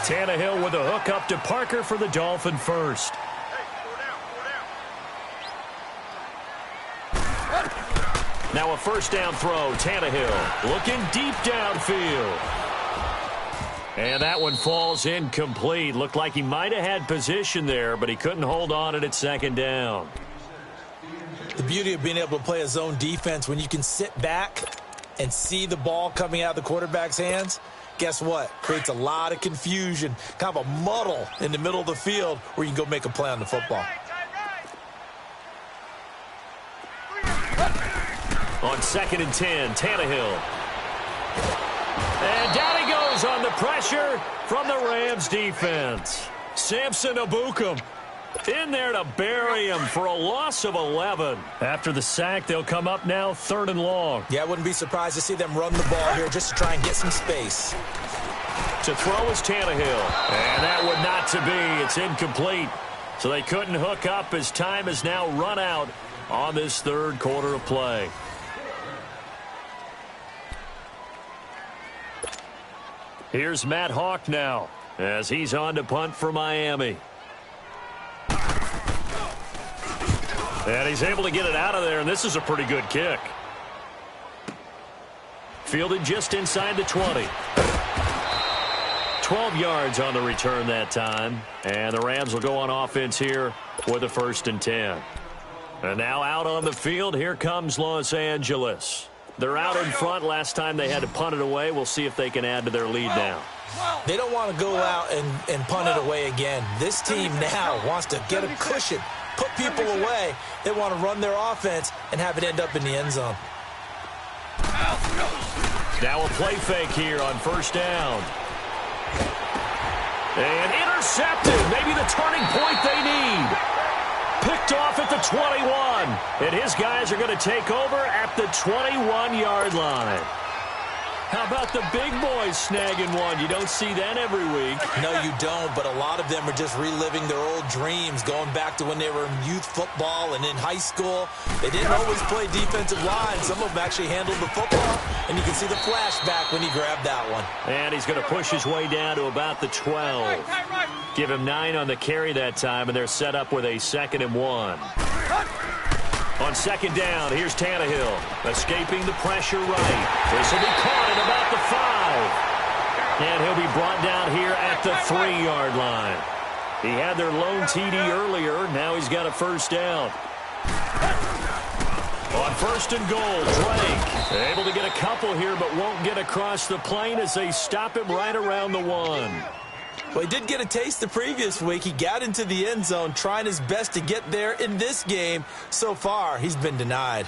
Tannehill with a hook up to Parker for the Dolphin 1st. Now a 1st down throw. Tannehill looking deep downfield. And that one falls incomplete. Looked like he might have had position there, but he couldn't hold on it at 2nd down. The beauty of being able to play a zone defense when you can sit back and see the ball coming out of the quarterback's hands, guess what? Creates a lot of confusion, kind of a muddle in the middle of the field where you can go make a play on the football. On 2nd and 10, Tannehill. And down he goes on the pressure from the Rams defense. Samson Ebukam in there to bury him for a loss of 11. After the sack, they'll come up now 3rd and long. Yeah, I wouldn't be surprised to see them run the ball here just to try and get some space. To throw is Tannehill. And that would not to be. It's incomplete. So they couldn't hook up as time has now run out on this 3rd quarter of play. Here's Matt Hawk now as he's on to punt for Miami. And he's able to get it out of there, and this is a pretty good kick. Fielded just inside the 20. 12 yards on the return that time. And the Rams will go on offense here with a 1st and 10. And now out on the field, here comes Los Angeles. They're out in front. Last time they had to punt it away. We'll see if they can add to their lead now. They don't want to go out and punt it away again. This team now wants to get a cushion, put people away. They want to run their offense and have it end up in the end zone. Now a play fake here on first down. And intercepted. Maybe the turning point they need. Picked off at the 21. And his guys are going to take over at the 21-yard line. How about the big boys snagging one? You don't see that every week. No, you don't, but a lot of them are just reliving their old dreams, going back to when they were in youth football and in high school. They didn't always play defensive line. Some of them actually handled the football, and you can see the flashback when he grabbed that one. And he's going to push his way down to about the 12. Give him 9 on the carry that time, and they're set up with a 2nd and 1. On second down, here's Tannehill, escaping the pressure right. This will be caught at about the 5. And he'll be brought down here at the 3-yard line. He had their lone TD earlier. Now he's got a first down. On first and goal, Drake able to get a couple here, but won't get across the plane as they stop him right around the 1. Well, he did get a taste the previous week. He got into the end zone, trying his best to get there in this game. So far, he's been denied.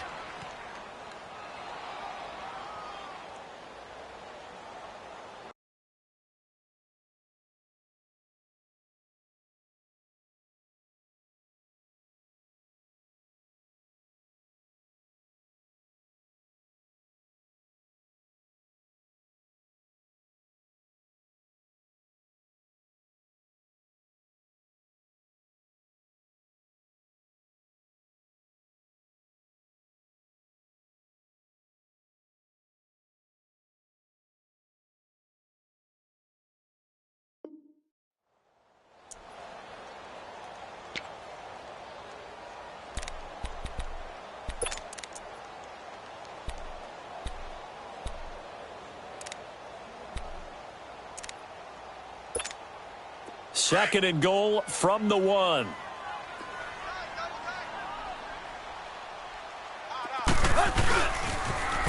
Second and goal from the 1.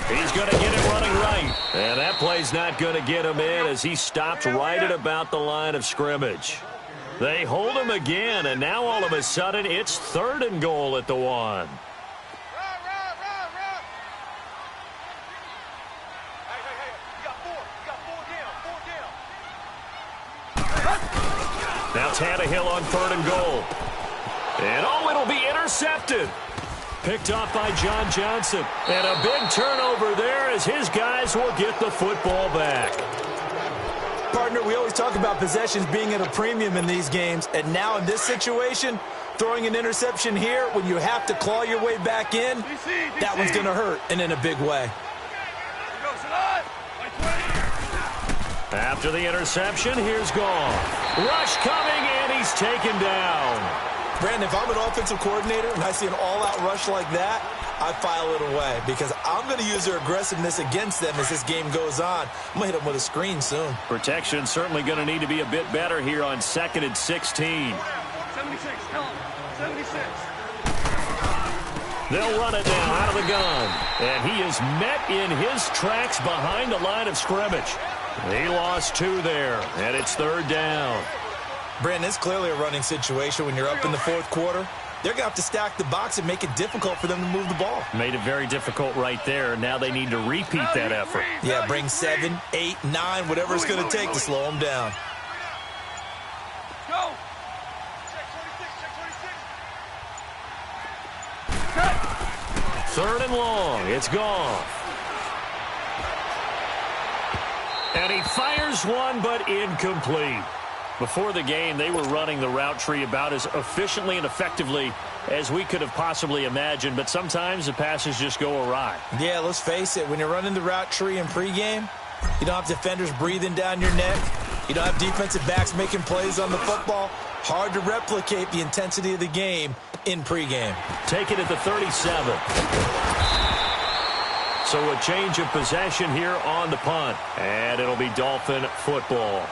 He's going to get it running right. And that play's not going to get him in as he stopped right at about the line of scrimmage. They hold him again, and now all of a sudden it's 3rd and goal at the 1. Now Tannehill on 3rd and goal. And it'll be intercepted. Picked off by John Johnson. And a big turnover there as his guys will get the football back. Partner, we always talk about possessions being at a premium in these games. And now in this situation, throwing an interception here when you have to claw your way back in, that one's going to hurt, and in a big way. After the interception, here's Goff. Rush coming, and he's taken down. Brandon, if I'm an offensive coordinator and I see an all-out rush like that, I file it away because I'm going to use their aggressiveness against them as this game goes on. I'm going to hit them with a screen soon. Protection certainly going to need to be a bit better here on 2nd and 16. 76, tell him. 76. They'll run it now out of the gun. And he is met in his tracks behind the line of scrimmage. He lost 2 there, and it's 3rd down. Brandon, it's clearly a running situation when you're up in the 4th quarter. They're going to have to stack the box and make it difficult for them to move the ball. Made it very difficult right there. Now they need to repeat that effort. Yeah, bring 7, 8, 9, whatever it's going to take to slow them down. Go. Check 26. 3rd and long. It's gone. And he fires one, but incomplete. Before the game, they were running the route tree about as efficiently and effectively as we could have possibly imagined, but sometimes the passes just go awry. Yeah, let's face it. When you're running the route tree in pregame, you don't have defenders breathing down your neck. You don't have defensive backs making plays on the football. Hard to replicate the intensity of the game in pregame. Take it at the 37. So a change of possession here on the punt, and it'll be Dolphin football.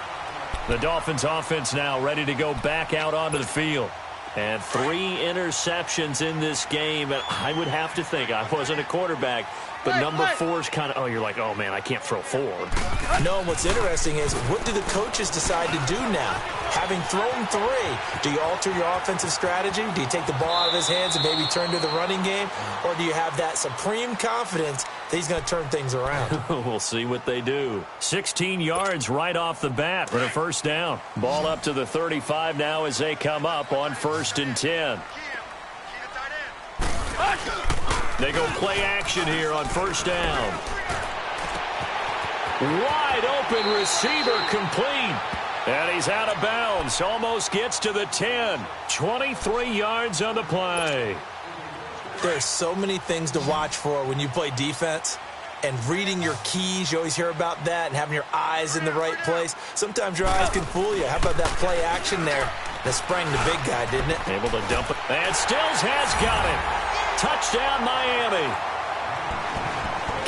The Dolphins offense now ready to go back out onto the field. And 3 interceptions in this game. And I would have to think, I wasn't a quarterback, But number 4 is kind of, you're like, oh, man, I can't throw 4. No, and what's interesting is, what do the coaches decide to do now? Having thrown 3, do you alter your offensive strategy? Do you take the ball out of his hands and maybe turn to the running game? Or do you have that supreme confidence that he's going to turn things around? We'll see what they do. 16 yards right off the bat for a first down. Ball up to the 35 now as they come up on 1st and 10. They go play action here on 1st down. Wide open receiver complete. And he's out of bounds. Almost gets to the 10. 23 yards on the play. There's so many things to watch for when you play defense. And reading your keys, you always hear about that, and having your eyes in the right place. Sometimes your eyes can fool you. How about that play action there that sprang the big guy, didn't it? Able to dump it. And Stills has got it. Touchdown, Miami.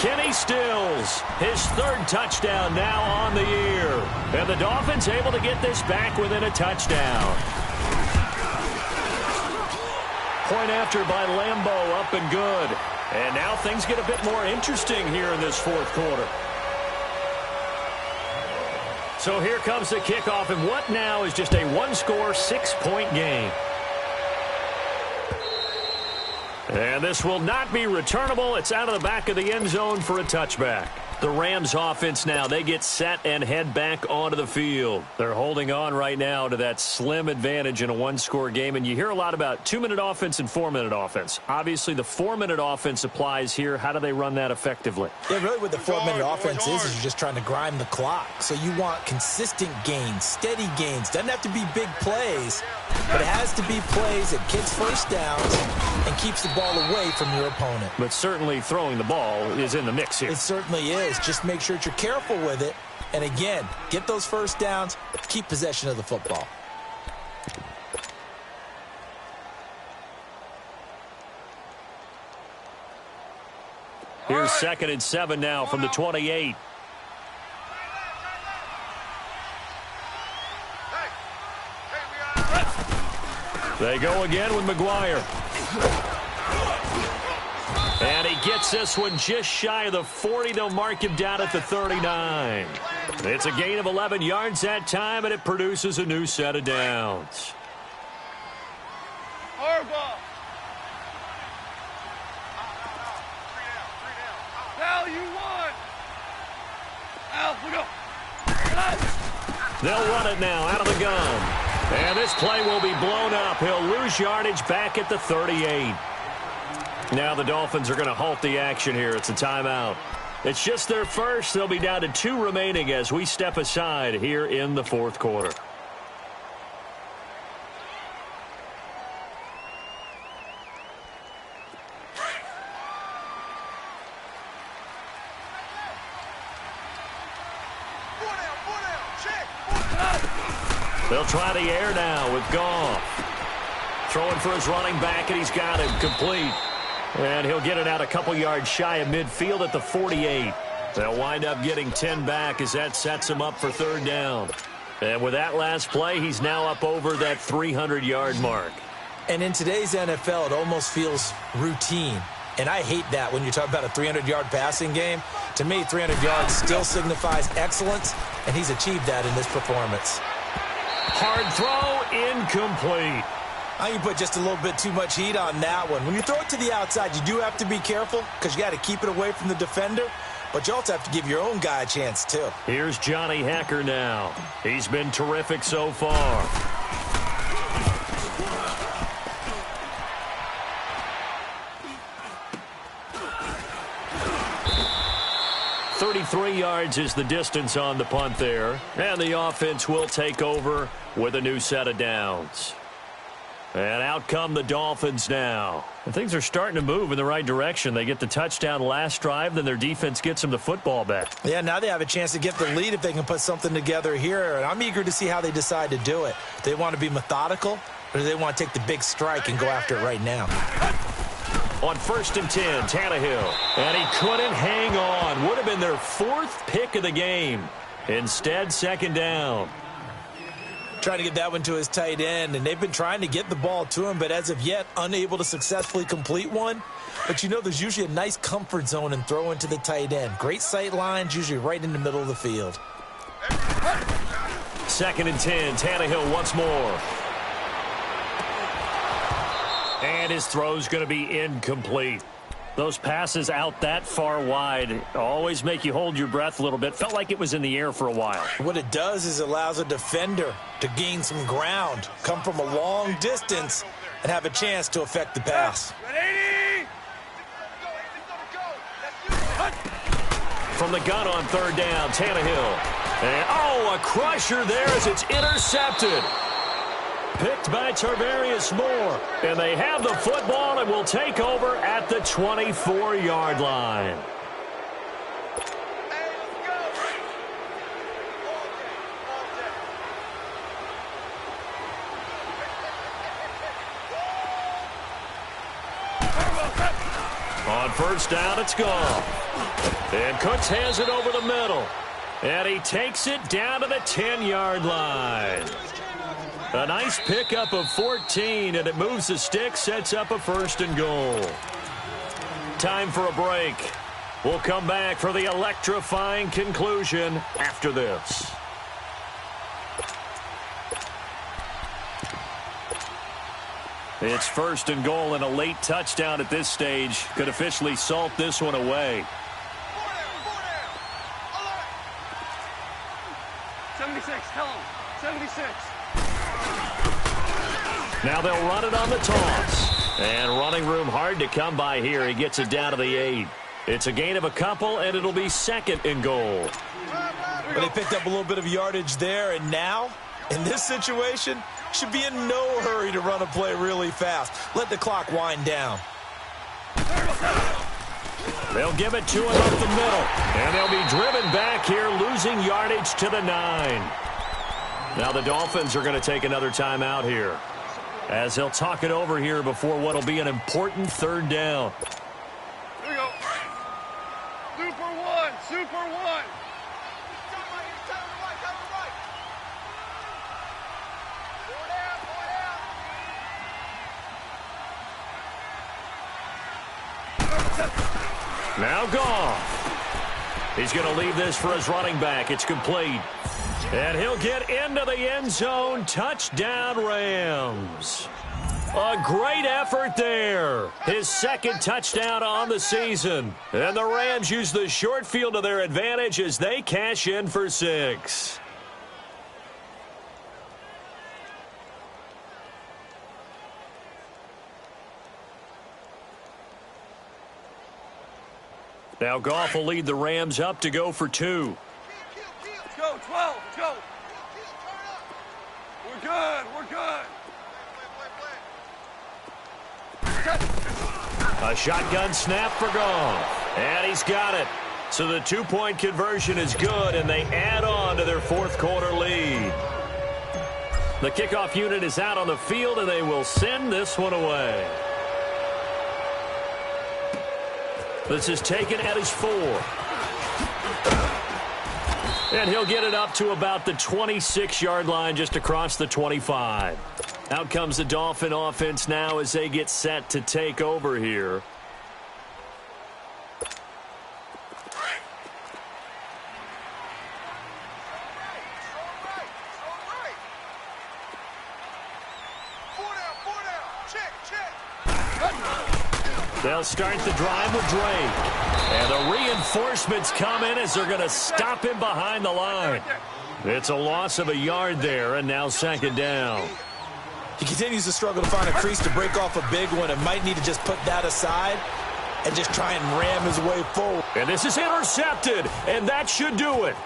Kenny Stills, his 3rd touchdown now on the year. And the Dolphins able to get this back within a touchdown. Point after by Lambeau, up and good. And now things get a bit more interesting here in this 4th quarter. So here comes the kickoff, and what now is just a 1-score, 6-point game. And this will not be returnable. It's out of the back of the end zone for a touchback. The Rams offense now, they get set and head back onto the field. They're holding on right now to that slim advantage in a 1-score game. And you hear a lot about 2-minute offense and 4-minute offense. Obviously, the 4-minute offense applies here. How do they run that effectively? Yeah, really what the 4-minute offense is you're just trying to grind the clock. So you want consistent gains, steady gains. Doesn't have to be big plays, but it has to be plays that gets first downs and keeps the ball away from your opponent. But certainly throwing the ball is in the mix here. It certainly is. Just make sure that you're careful with it. And again, get those first downs, keep possession of the football. Here's 2nd and 7 now from the 28. They go again with McGuire. And he gets this one just shy of the 40. They'll mark him down at the 39. It's a gain of 11 yards that time, and it produces a new set of downs. Harbaugh. Al, you won. Al, we go. They'll run it now out of the gun. And this play will be blown up. He'll lose yardage back at the 38. Now the Dolphins are going to halt the action here. It's a timeout. It's just their first. They'll be down to 2 remaining as we step aside here in the 4th quarter. They'll try the air now with Goff. Throwing for his running back, and he's got him complete. And he'll get it out a couple yards shy of midfield at the 48. They'll wind up getting 10 back as that sets him up for 3rd down. And with that last play, he's now up over that 300-yard mark. And in today's NFL, it almost feels routine. And I hate that when you talk about a 300-yard passing game. To me, 300 yards still signifies excellence, and he's achieved that in this performance. Hard throw, incomplete. I think you put just a little bit too much heat on that one. When you throw it to the outside, you do have to be careful because you got to keep it away from the defender. But you also have to give your own guy a chance, too. Here's Johnny Hacker now. He's been terrific so far. 33 yards is the distance on the punt there. And the offense will take over with a new set of downs. And out come the Dolphins now. And things are starting to move in the right direction. They get the touchdown last drive, then their defense gets them the football back. Yeah, now they have a chance to get the lead if they can put something together here. And I'm eager to see how they decide to do it. Do they want to be methodical, or do they want to take the big strike and go after it right now? On 1st and 10, Tannehill. And he couldn't hang on. Would have been their 4th pick of the game. Instead, 2nd down. Trying to get that one to his tight end, and they've been trying to get the ball to him, but as of yet, unable to successfully complete one. But you know there's usually a nice comfort zone in throwing to the tight end. Great sight lines, usually right in the middle of the field. 2nd and 10, Tannehill once more. And his throw's going to be incomplete. Those passes out that far wide always make you hold your breath a little bit. Felt like it was in the air for a while. What it does is it allows a defender to gain some ground, come from a long distance, and have a chance to affect the pass. From the gun on 3rd down, Tannehill. And, a crusher there as it's intercepted. Picked by Tarvarius Moore. And they have the football and will take over at the 24-yard line. On 1st down, it's gone. And Cooks has it over the middle. And he takes it down to the 10-yard line. A nice pickup of 14, and it moves the stick, sets up a 1st and goal. Time for a break. We'll come back for the electrifying conclusion after this. It's 1st and goal, and a late touchdown at this stage could officially salt this one away. 76, hello, 76. Now they'll run it on the toss. And running room hard to come by here. He gets it down to the 8. It's a gain of a couple, and it'll be 2nd and goal. Well, they picked up a little bit of yardage there, and now, in this situation, should be in no hurry to run a play really fast. Let the clock wind down. They'll give it to him up the middle. And they'll be driven back here, losing yardage to the 9. Now the Dolphins are going to take another timeout here, as they'll talk it over here before what will be an important 3rd down. Here we go. Super one. Now Goff. He's going to leave this for his running back. It's complete. And he'll get into the end zone. Touchdown, Rams. A great effort there. His 2nd touchdown on the season. And the Rams use the short field to their advantage as they cash in for 6. Now Goff will lead the Rams up to go for 2. Let's go, 12, let's go. We're good. A shotgun snap for Goff. And he's got it. So the 2-point conversion is good, and they add on to their 4th quarter lead. The kickoff unit is out on the field, and they will send this one away. This is taken at his 4. And he'll get it up to about the 26-yard line, just across the 25. Out comes the Dolphin offense now as they get set to take over here. They'll start the drive with Drake. And the reinforcements come in as they're going to stop him behind the line. It's a loss of a yard there, and now 2nd down. He continues to struggle to find a crease to break off a big one and might need to just put that aside and just try and ram his way forward. And this is intercepted, and that should do it.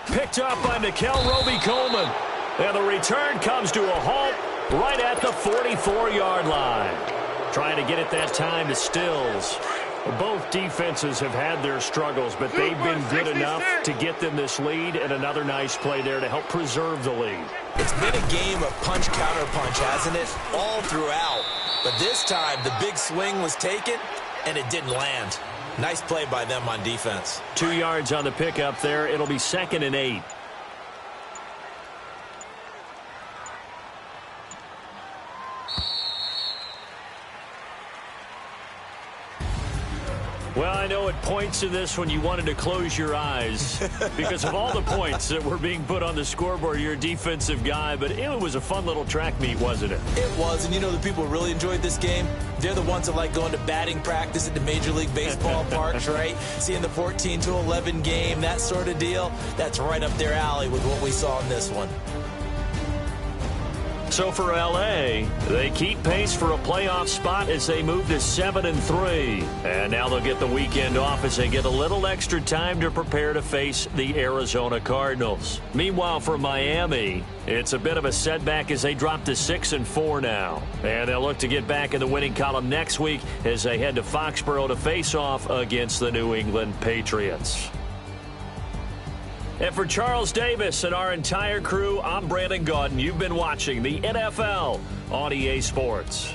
Picked up by Nickel Roby-Coleman. And the return comes to a halt right at the 44-yard line. Trying to get it that time to Stills. Both defenses have had their struggles, but they've been good enough to get them this lead, and another nice play there to help preserve the lead. It's been a game of punch-counter-punch, hasn't it? All throughout. But this time, the big swing was taken, and it didn't land. Nice play by them on defense. 2 yards on the pickup there. It'll be 2nd and 8. Well, I know at points in this when you wanted to close your eyes because of all the points that were being put on the scoreboard. You're a defensive guy, but it was a fun little track meet, wasn't it? It was, and you know the people who really enjoyed this game? They're the ones that like going to batting practice at the Major League Baseball parks, right? Seeing the 14-11 game, that sort of deal. That's right up their alley with what we saw in this one. So for LA, they keep pace for a playoff spot as they move to 7-3. And now they'll get the weekend off as they get a little extra time to prepare to face the Arizona Cardinals. Meanwhile, for Miami, it's a bit of a setback as they drop to 6-4 now. And they'll look to get back in the winning column next week as they head to Foxborough to face off against the New England Patriots. And for Charles Davis and our entire crew, I'm Brandon Gaudin. You've been watching the NFL on EA Sports.